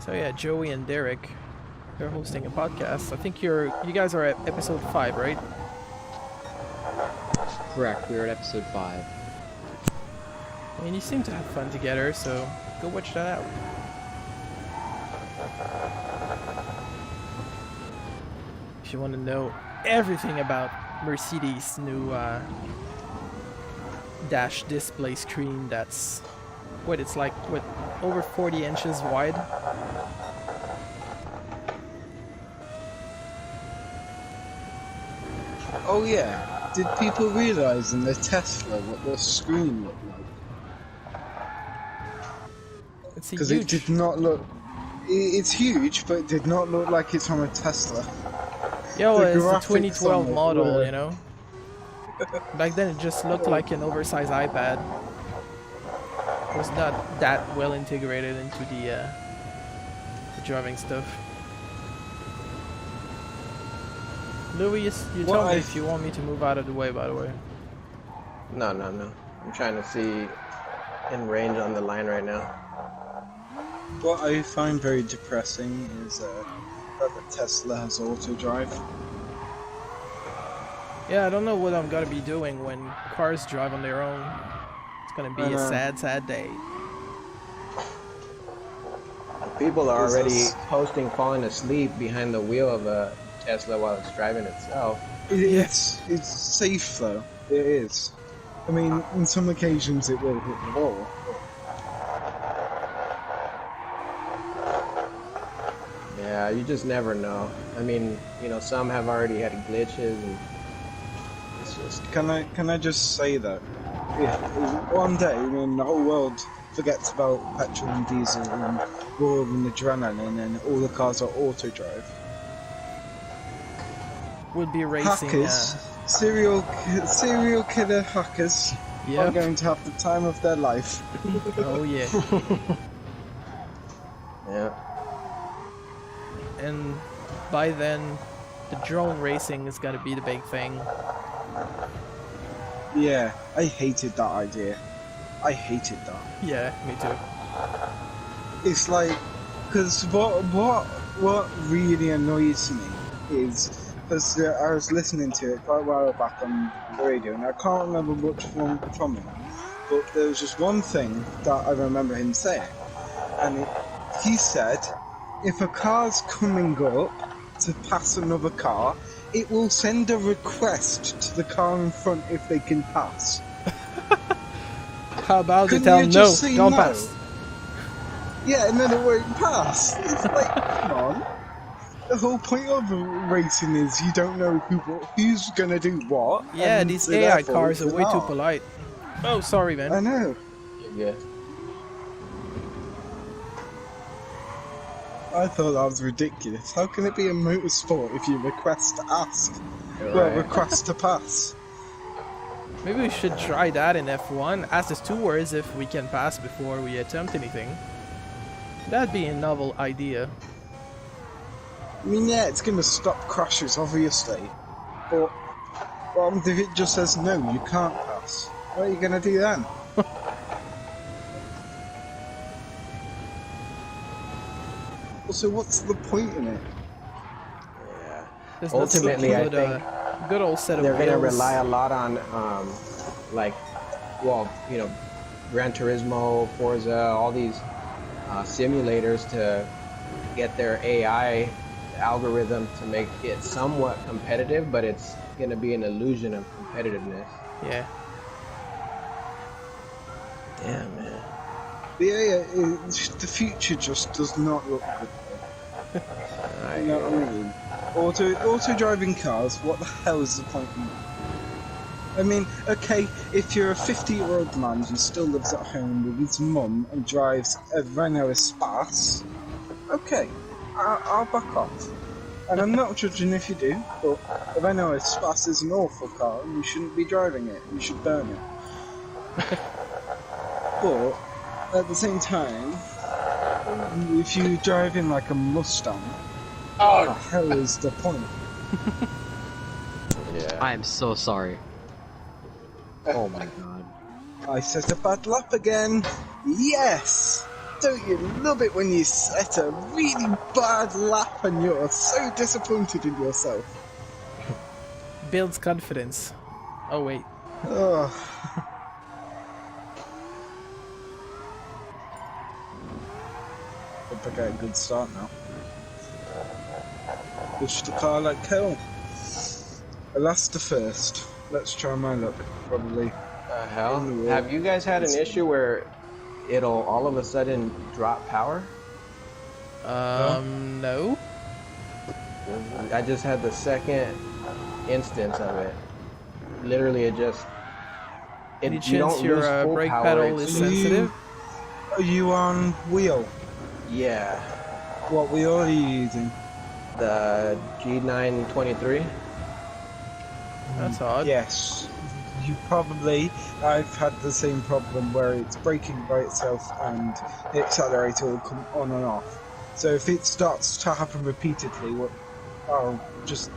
So yeah, Joey and Derek, they're hosting a podcast. I think you guys are at episode 5, right? Correct, we're at episode 5. I mean, you seem to have fun together, so go watch that out. If you want to know everything about Mercedes' new dash display screen, that's what it's like, what, over 40 inches wide. Oh yeah, did people realise in the Tesla what the screen looked like? It's Because huge. it did not look... It's huge, but it did not look like it's from a Tesla. Yo, the it's the graphics 2012 on it model, were- you know? Back then it just looked like an oversized iPad. It was not that well integrated into the driving stuff. Louis, you tell me if you want me to move out of the way, by the way. No. I'm trying to see in range on the line right now. What I find very depressing is that the Tesla has auto drive. Yeah, I don't know what I'm gonna be doing when cars drive on their own. It's gonna be a sad, sad day. People are This already is- posting falling asleep behind the wheel of a Tesla while it's driving itself. It's safe though. It is. I mean, on some occasions it will hit the wall. Yeah, you just never know. I mean, you know, some have already had glitches, and it's just Can I just say that if one day when the whole world forgets about petrol and diesel and roar and adrenaline and all the cars are auto drive, Would be racing. hackers, serial killer hackers are Yep. going to have the time of their life. Oh yeah. yeah. And by then, the drone racing is gonna be the big thing. Yeah, I hated that idea. I hated that. Yeah, me too. It's like, because what really annoys me is, because I was listening to it quite a while back on the radio, and I can't remember much from it, but there was just one thing that I remember him saying, and he said, if a car's coming up to pass another car, it will send a request to the car in front if they can pass. How about they Couldn't tell you no, just say don't no? pass. Yeah, and then it won't pass. It's like, come on. The whole point of racing is you don't know who's gonna do what. Yeah, and these so AI therefore cars are it's way too not. polite. Oh, sorry, man. I know. Yeah. I thought that was ridiculous. How can it be a motorsport if you request to ask? You're Well, right. request to pass. Maybe we should try that in F1. Ask the stewards if we can pass before we attempt anything. That'd be a novel idea. I mean, yeah, it's gonna stop crashes, obviously. But what if it just says no, you can't pass? What are you gonna do then? So what's the point in it? Yeah. Just Ultimately, I let's think include a good old set of they're going to wheels. rely a lot on, like, well, you know, Gran Turismo, Forza, all these simulators to get their AI algorithm to make it somewhat competitive, but it's going to be an illusion of competitiveness. Yeah. Damn, man. The future just does not look good. You know what I mean? Auto driving cars, what the hell is the point in that? I mean, okay, if you're a 50-year-old man who still lives at home with his mum and drives a Renault Espace, okay, I'll back off. And I'm not judging if you do, but a Renault Espace is an awful car and you shouldn't be driving it, you should burn it. But, at the same time, If you drive in like a Mustang, the Oh, hell is the point? Yeah. I am so sorry. Oh my god. I set a bad lap again. Yes! Don't you love it when you set a really bad lap and you're so disappointed in yourself? Builds confidence. Oh wait. Oh. Hope I get a good start now. Push the car like hell. I lost the first. Let's try my luck. Probably. Hell? Have you guys had an issue where it'll all of a sudden drop power? No. I just had the second instance of it. Literally, it just. Any you chance don't your lose full brake power, pedal it's- is sensitive? Are you on wheel? Yeah. What wheel are you using? The G923. That's odd. Yes. You probably. I've had the same problem where it's braking by itself and the accelerator will come on and off. So if it starts to happen repeatedly, I'll just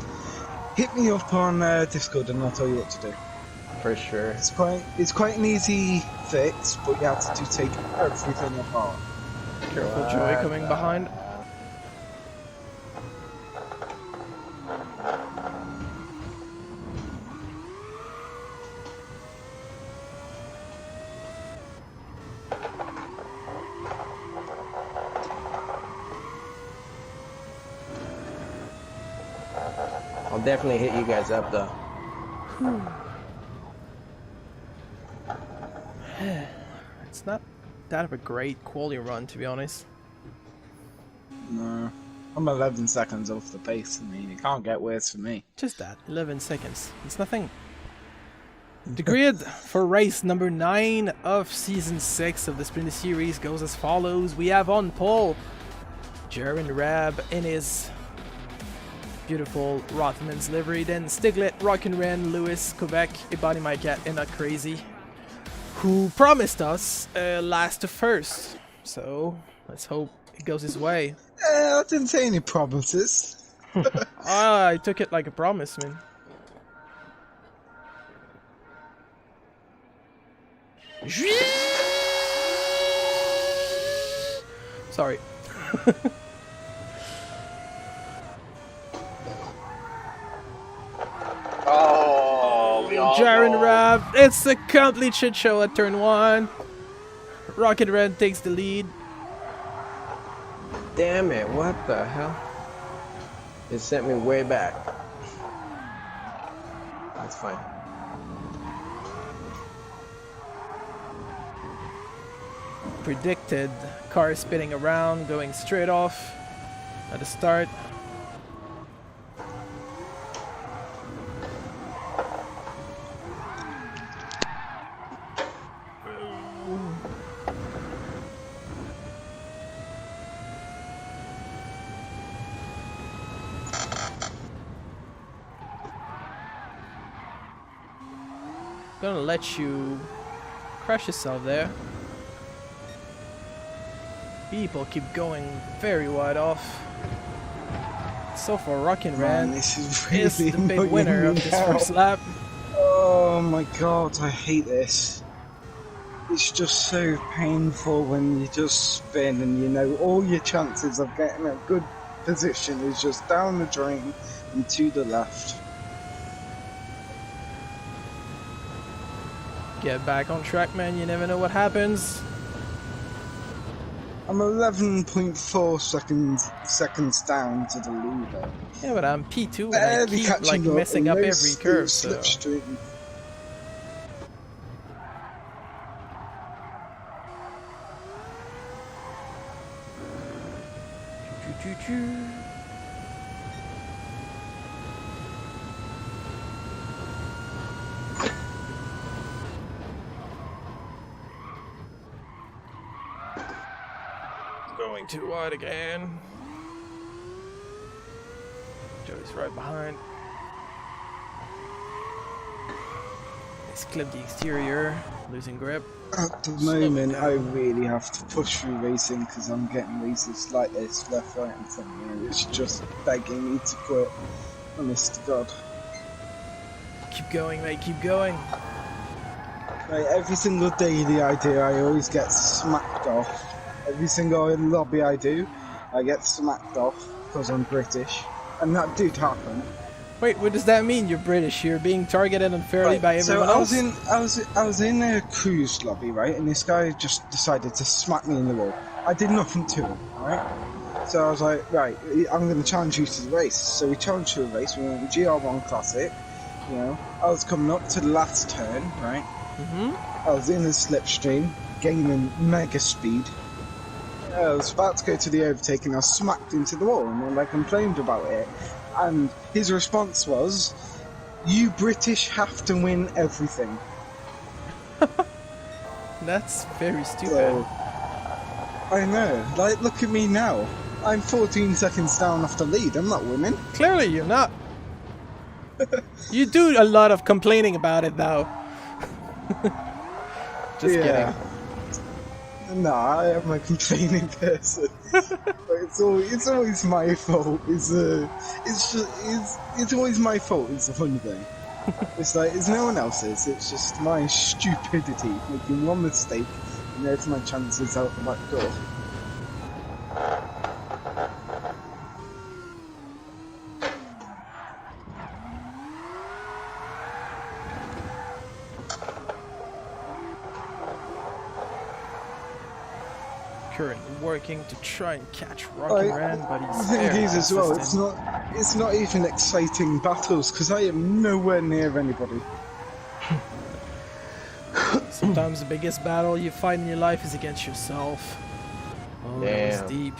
hit me up on Discord and I'll tell you what to do. For sure. It's quite an easy fix, but you have to take everything apart. Careful, Joey coming behind. I'll definitely hit you guys up though. It's not that of a great quality run, to be honest. No. I'm 11 seconds off the pace. I mean, it can't get worse for me. Just that, 11 seconds. It's nothing. The grid for race number 9 of season 6 of the Sprinter Series goes as follows. We have on pole Jaron Rab in his beautiful Rothmans livery, then Stiglet, Rockin' Lewis, Quebec, Ibani My Cat, and Not Crazy, who promised us last to first. So let's hope it goes his way. I didn't say any promises. I took it like a promise, man. Sorry. oh, we all Jaron know. Rab, it's a complete shit show at turn 1. Rocket Red takes the lead. Damn it, what the hell? It sent me way back. That's fine. Predicted car spinning around, going straight off at the start. Gonna let you crash yourself there. People keep going very wide off. So far, Rockin' Man, Ran this is is really the big annoying winner of me this now. first lap. Oh my god, I hate this. It's just so painful when you just spin and you know all your chances of getting a good position is just down the drain and to the left. Get back on track, man. You never know what happens. I'm 11.4 seconds down to the leader. Yeah, but I'm P2 and I Barely keep catching like up, messing and up no every curve. So slipstream. going too wide again. Joey's right behind. Let's clip the exterior, losing grip. At the moment, I really have to push through racing because I'm getting races like this, left, right, and centre. It's just begging me to quit. Honest to God. Keep going, mate, keep going. Like, every single daily I do, I always get smacked off. Every single lobby I do, I get smacked off because I'm British. And that did happen. Wait, what does that mean? You're British. You're being targeted unfairly by everyone else? I was in a cruise lobby, right? And this guy just decided to smack me in the wall. I did nothing to him, right? So I was like, right, I'm going to challenge you to the race. So we challenged to a race. We went with GR1 Classic. You know, I was coming up to the last turn, right? I was in the slipstream, gaining mega speed. I was about to go to the overtake and I was smacked into the wall, and then I complained about it. And his response was, "You British have to win everything." That's very stupid. So, I know. Like, look at me now. I'm 14 seconds down off the lead. I'm not winning. Clearly, you're not. You do a lot of complaining about it, though. Just kidding. Nah, I am a complaining person. It's always my fault. It's always my fault. It's the funny thing. It's like it's no one else's. It's just my stupidity making one mistake, and there's my chances out the back door. Currently working to try and catch Rocky Ran, but he's The thing very is as well, consistent. it's not even exciting battles because I am nowhere near anybody. Sometimes the biggest battle you fight in your life is against yourself. Oh, that was Damn. deep.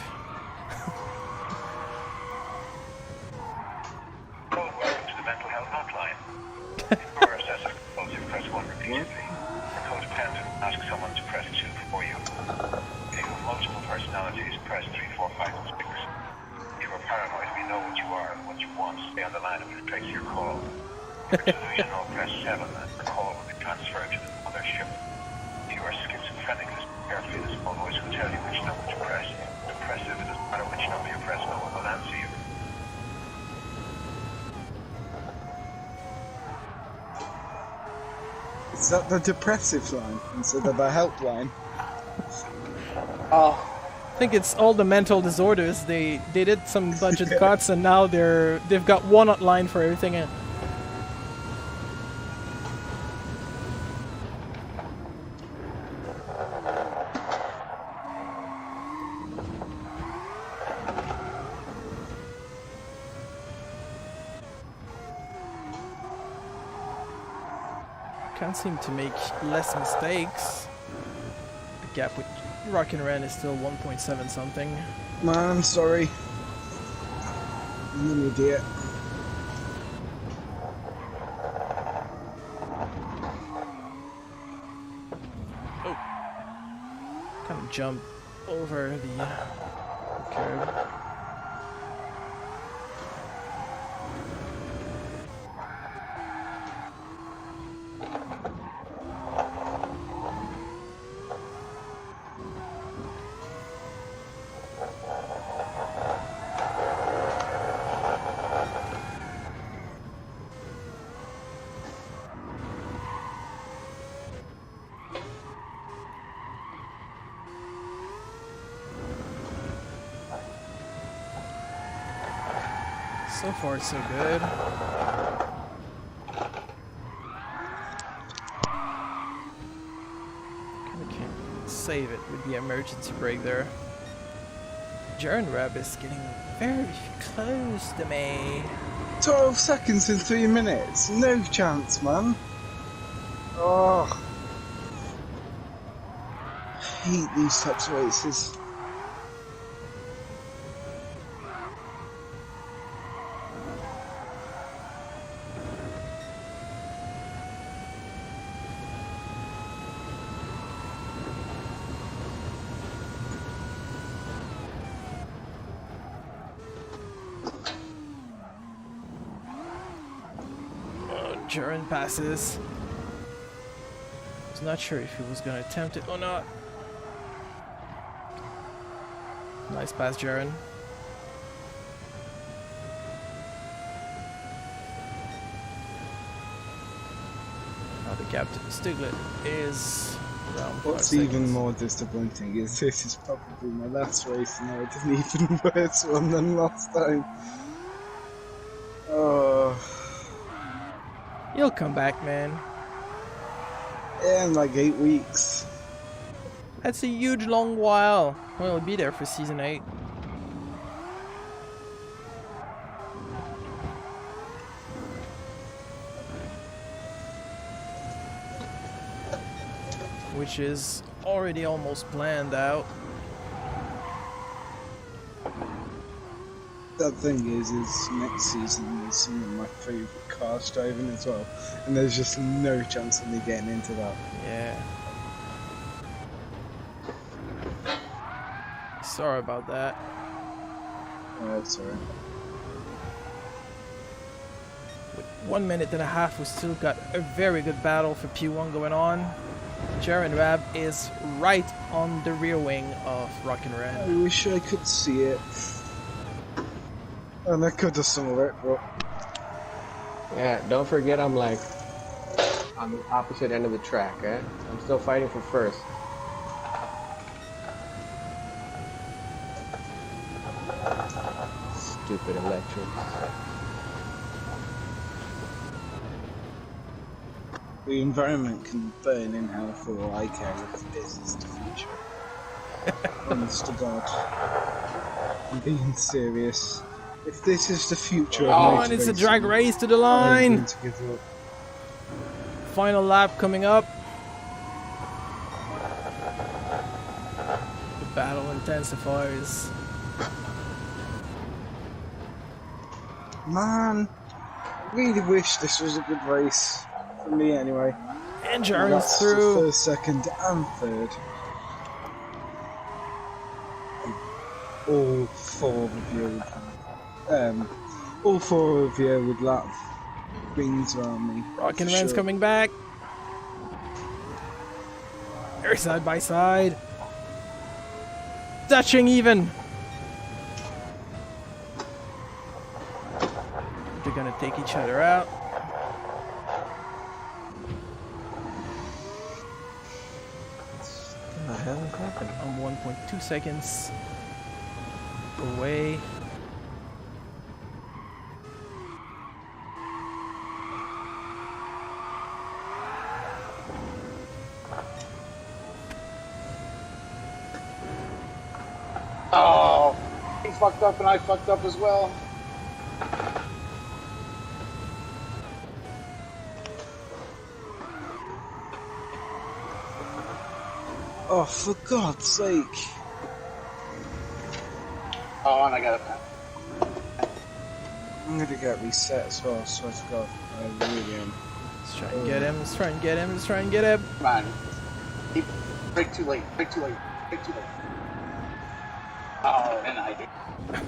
Welcome to the mental health hotline. If you are assessed with compulsive, press 1 repeatedly. For codependent, ask someone to press 2 for you. If you have multiple personalities, press 3, 4, 5, and 6. If you are paranoid, we know what you are and what you want. Stay on the line and we'll trace your call. If you're delusional, press 7 and the call will be transferred to another ship. If you are schizophrenic, listen carefully. This phone voice will tell you which number to press. Depressive, it doesn't matter which number you press, no one will answer you. Is that the depressive line instead of the helpline? Oh, I think it's all the mental disorders. They did some budget cuts, and now they've got one line for everything. Can't seem to make less mistakes. The gap with Rock and Ren is still 1.7 something. Man, I'm sorry. I'm an idiot. Kind of jump over the curve. So far, so good. Kinda can't save it with the emergency brake there. Jaren Reb is getting very close to me. 12 seconds in 3 minutes. No chance, man. Oh. I hate these types of races. Jaren passes. was not sure if he was going to attempt it or not. Nice pass, Jaren. Now the gap to Stiglet is around 5 What's seconds. even more disappointing is this is probably my last race and I did an even worse one than last time. Oh, You'll come back, man. yeah, in like 8 weeks. That's a huge long while. Well, we'll be there for season 8. Which is already almost planned out. That thing is next season is some of my favourite cars driving as well, and there's just no chance of me getting into that. Yeah. Sorry about that. Sorry. With 1 minute and a half, we still got a very good battle for P1 going on. Jaren Rab is right on the rear wing of Rockin' I Ren. wish I could see it. And I could have some of it, but Yeah, don't forget I'm like on the opposite end of the track, eh? I'm still fighting for first. Stupid electric. the environment can burn in hell for all I care if this is the future. Honest to God. I'm being serious. If this is the future of Oh, and it's a motorbikes, drag race to the I'm line. going to give up. Final lap coming up. The battle intensifies. Man, I really wish this was a good race. For me, anyway. And Jaren's That's through. the first, second, and third. All four of you would lap rings around me. Rockin' for Ren's sure. coming back. They're side by side. Touching even. They're gonna take each other out. What the hell happened? I'm 1.2 seconds away. Oh, he fucked up and I fucked up as well. Oh, for God's sake. Oh, and I got it. I'm gonna get reset as well, I swear to God. I really am. Let's try and get him. Let's try and get him. Let's try and get him. Come on. He break too late. Break too late. Break too late. Oh, and I did. I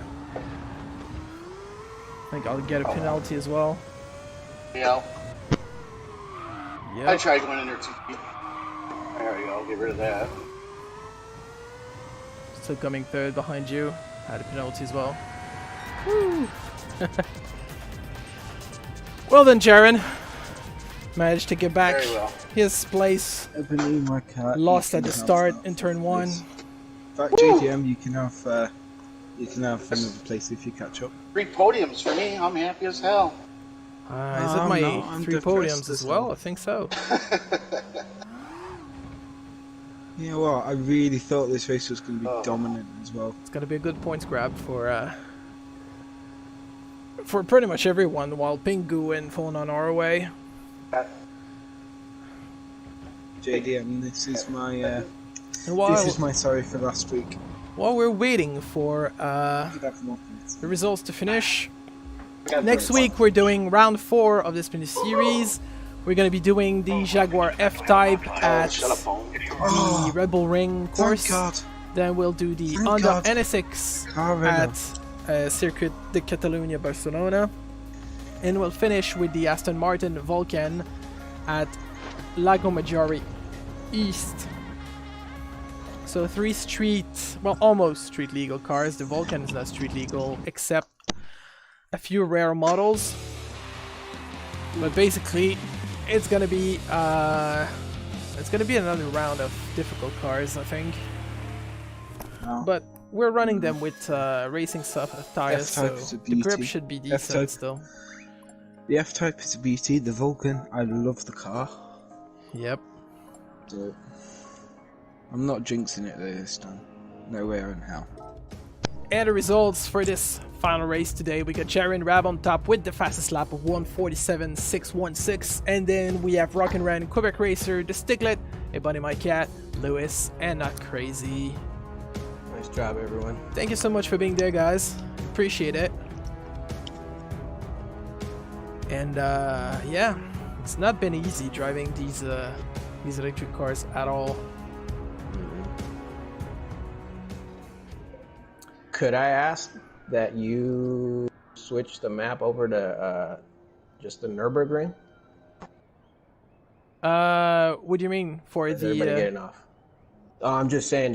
think I'll get a penalty as well. Yeah. I Yep. tried going in there too deep. There we go. Get rid of that. Still coming third behind you. Had a penalty as well. Woo. Well then, Jaren. Managed to get back Very well. his place. Ebony, my cat. Lost you at the can have start that. in turn 1. In fact, JDM, you can have another place if you catch up. 3 podiums for me. I'm happy as hell. Is Oh, it my no, I'm 3 depressed podiums as as well? well. I think so. You know what? I really thought this race was going to be dominant as well. It's gonna be a good points grab for pretty much everyone, while Pingu and Fonan are away. JDM, this is my And while, this is my sorry for last week. while we're waiting for You'd have more points. the results to finish, next week we're doing round 4 of the Splinter series. We're gonna be doing the Jaguar F-Type at Shut up, phone. the Rebel Ring course. Thank God. Then we'll do the Thank Honda God. NSX Car at Circuit de Catalunya Barcelona. And we'll finish with the Aston Martin Vulcan at Lago Maggiore east. So 3 well, almost street legal cars. The Vulcan is not street legal, except a few rare models. But basically, it's gonna be another round of difficult cars, I think. No. But we're running them with racing tires, so F-Type is a the grip beauty. should be decent still. The F-Type is a beauty. The Vulcan, I love the car. Yep. So, I'm not jinxing it this time. Nowhere in hell. And the results for this final race today, we got Jerry and Rab on top with the fastest lap of 1:47.616, and then we have Rock and Ren, Quebec Racer, the Stiglet, a Bunny My Cat, Lewis, and Not Crazy. Nice job, everyone. Thank you so much for being there, guys. Appreciate it. And yeah, it's not been easy driving these electric cars at all. Could I ask that you switch the map over to just the Nürburgring? What do you mean for Is the? everybody getting off? Oh, I'm just saying,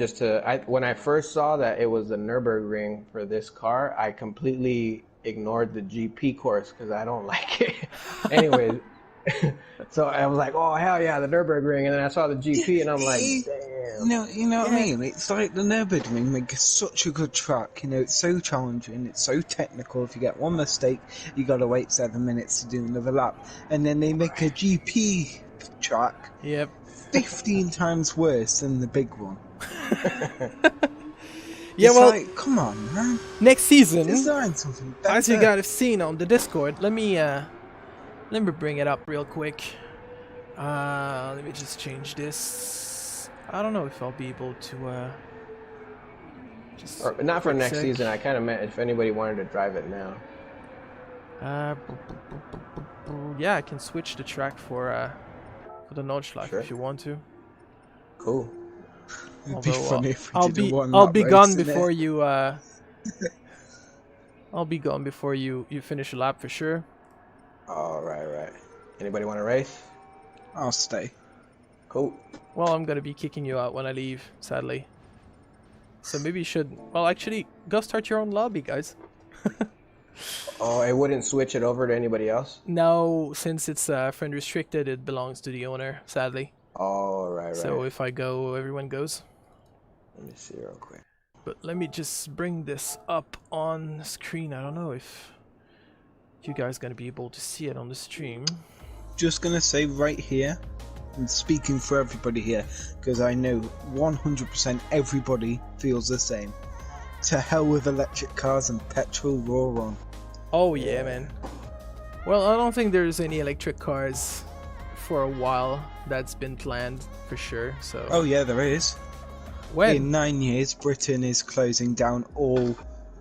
when I first saw that it was the Nürburgring for this car, I completely ignored the GP course because I don't like it. Anyways, so I was like, oh hell yeah, the Nürburgring, and then I saw the GP, and I'm like, damn. You know what I mean? It's like the Nürburgring makes such a good track. You know, it's so challenging, it's so technical. If you get one mistake, you gotta wait 7 minutes to do another lap. And then they make a GP track Yep. 15 times worse than the big one. Yeah, It's well, like, come on, man. next season, Design something better. as you guys have seen on the Discord, let me bring it up real quick. Let me just change this. I don't know if I'll be able to just Or, not for quick next sec. season. I kind of meant if anybody wanted to drive it now. Yeah, I can switch the track for the Nordschlag Sure. if you want to. Cool. It'd be Although, funny if we I'll did a be one-lap race, gone innit? before you. I'll be gone before you finish a lap for sure. All right. Anybody want to race? I'll stay. Cool. Well, I'm gonna be kicking you out when I leave, sadly. So maybe you should. Well, actually, go start your own lobby, guys. Oh, I wouldn't switch it over to anybody else? No, since it's friend restricted, it belongs to the owner, sadly. Oh, right. So if I go, everyone goes. Let me see real quick. But let me just bring this up on screen. I don't know if you guys gonna be able to see it on the stream. Just gonna say right here, and speaking for everybody here, because I know 100% everybody feels the same. To hell with electric cars and petrol, roar on. Oh yeah, man. Well, I don't think there's any electric cars for a while that's been planned for sure. So Oh yeah, there is. when? In 9 years, Britain is closing down all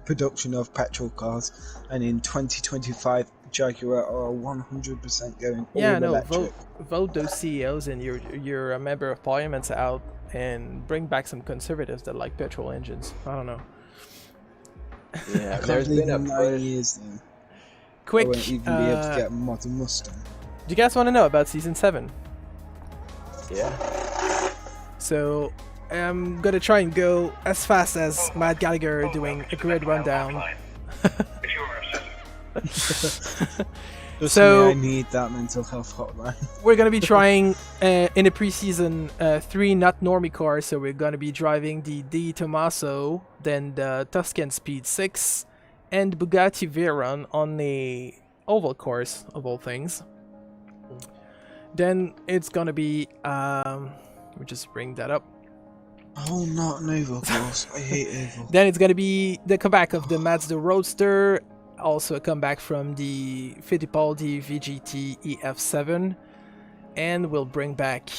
production of petrol cars, and in 2025, Jaguar are 100% going all Yeah, no. electric. Vote those CEOs and you're a member of parliament out and bring back some conservatives that like petrol engines. I don't know. Yeah, I can't there's believe been a in 9 push. years though. Quick, I won't even be able to get a modern Mustang. do you guys want to know about season 7? Yeah. So I'm gonna try and go as fast as Matt Gallagher doing a grid rundown. If you are obsessive. Just So- me, I need that mental health hotline. We're gonna be trying in the preseason 3 not normie cars. So we're gonna be driving the Di Tommaso, then the Tuscan Speed 6, and Bugatti Veyron on a oval course of all things. Then it's gonna be let me just bring that up. Oh, not an oval course. I hate oval. Then it's gonna be the comeback of the Mazda Roadster, also a comeback from the Fittipaldi VGT EF7, and we'll bring back.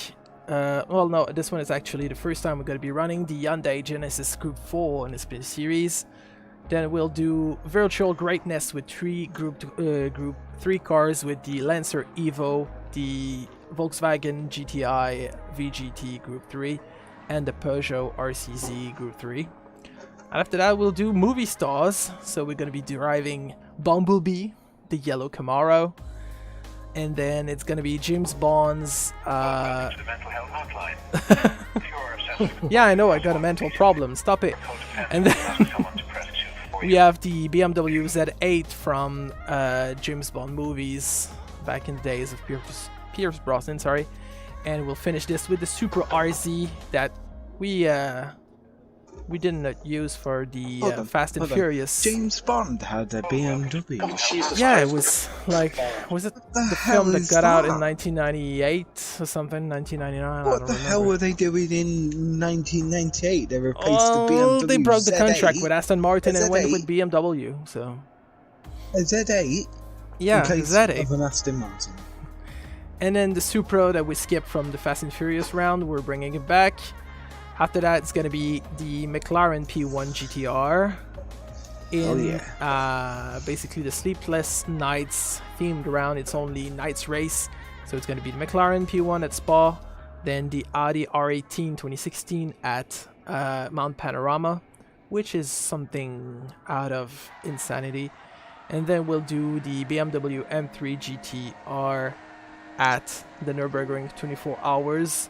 Well, no, this one is actually the first time we're gonna be running the Hyundai Genesis Group 4 in the Spin Series. Then we'll do Virtual Greatness with 3 Group 3 cars with the Lancer Evo, the Volkswagen GTI VGT Group 3, and the Peugeot RCZ Group 3. And after that, we'll do movie stars. So we're going to be driving Bumblebee, the yellow Camaro, and then it's gonna be James Bond's. Welcome to the mental health hotline. If you are obsessed with Yeah, I know, I got a mental problem. Stop it. codependent, And then ask someone to press 2 for we you. have the BMW Z8 from James Bond movies back in the days of Pierce Brosnan, sorry. And we'll finish this with the Supra RZ that we didn't use for the Hold on, Fast and hold on. Furious. James Bond had a BMW. Jesus Yeah, it Christ. was like, was it the the hell film that is got out in that? 1998 or something? 1999? I What don't the hell remember. were they doing in 1998? They replaced the Oh, BMW they broke the Z8. contract with Aston Martin A and went Z8? with BMW. So A Z8 yeah, in place Z8. of an Aston Martin. And then the Supra that we skipped from the Fast and Furious round, we're bringing it back. After that, it's gonna be the McLaren P1 GTR in basically the Sleepless Nights themed round. It's only nights race, so it's gonna be the McLaren P1 at Spa, then the Audi R18 2016 at Mount Panorama, which is something out of insanity, and then we'll do the BMW M3 GTR at the Nürburgring 24 hours.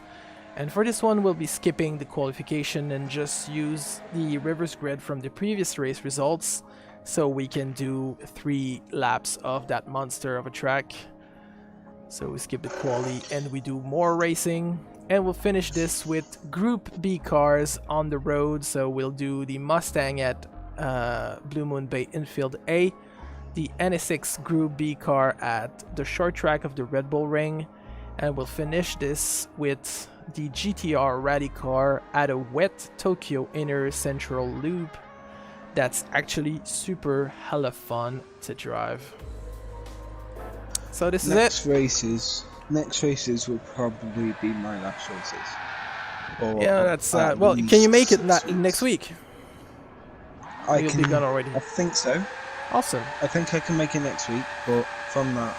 And for this one, we'll be skipping the qualification and just use the reverse grid from the previous race results, so we can do 3 laps of that monster of a track. So we skip the quali and we do more racing, and we'll finish this with Group B cars on the road. So we'll do the Mustang at Blue Moon Bay Infield A, the NSX Group B car at the short track of the Red Bull Ring, and we'll finish this with the GTR Rally car at a wet Tokyo Inner Central Loop. That's actually super hella fun to drive. So this is it. Next races will probably be my last races. Or Yeah, that's at well. least Can you make it 6 weeks. next week? I You'll be gone already. I think so. Awesome. I think I can make it next week, but from that,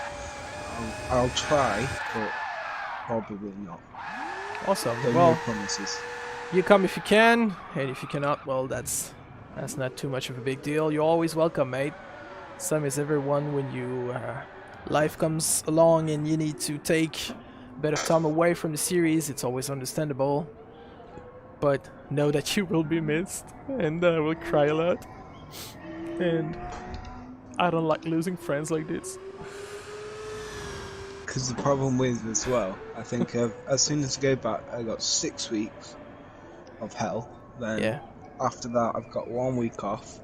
I'll try, but probably not. Awesome. So Well, no promises. you come if you can, and if you cannot, well, that's not too much of a big deal. You're always welcome, mate. Same as everyone when you life comes along and you need to take a bit of time away from the series. It's always understandable, but know that you will be missed, and I will cry a lot. And I don't like losing friends like this. Because the problem with as well, I think as soon as I go back, I got 6 weeks of hell. Then Yeah. after that, I've got 1 week off.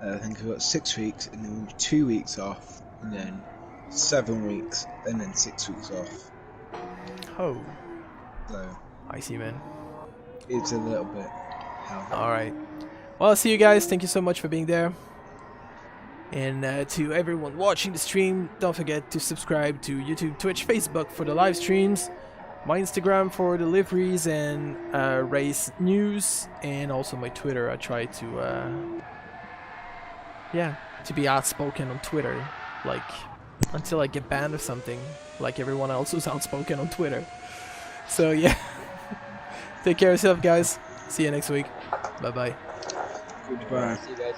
I think I've got 6 weeks, and then 2 weeks off, and then 7 weeks, and then 6 weeks off. Oh, So I see, man. it's a little bit hell. Alright. Well, see you guys. Thank you so much for being there. And to everyone watching the stream, don't forget to subscribe to YouTube, Twitch, Facebook for the live streams, my Instagram for deliveries and race news, and also my Twitter. I try to, to be outspoken on Twitter, like until I get banned or something, like everyone else who's outspoken on Twitter. So yeah, take care of yourself, guys. See you next week. Bye bye. Goodbye. See you guys.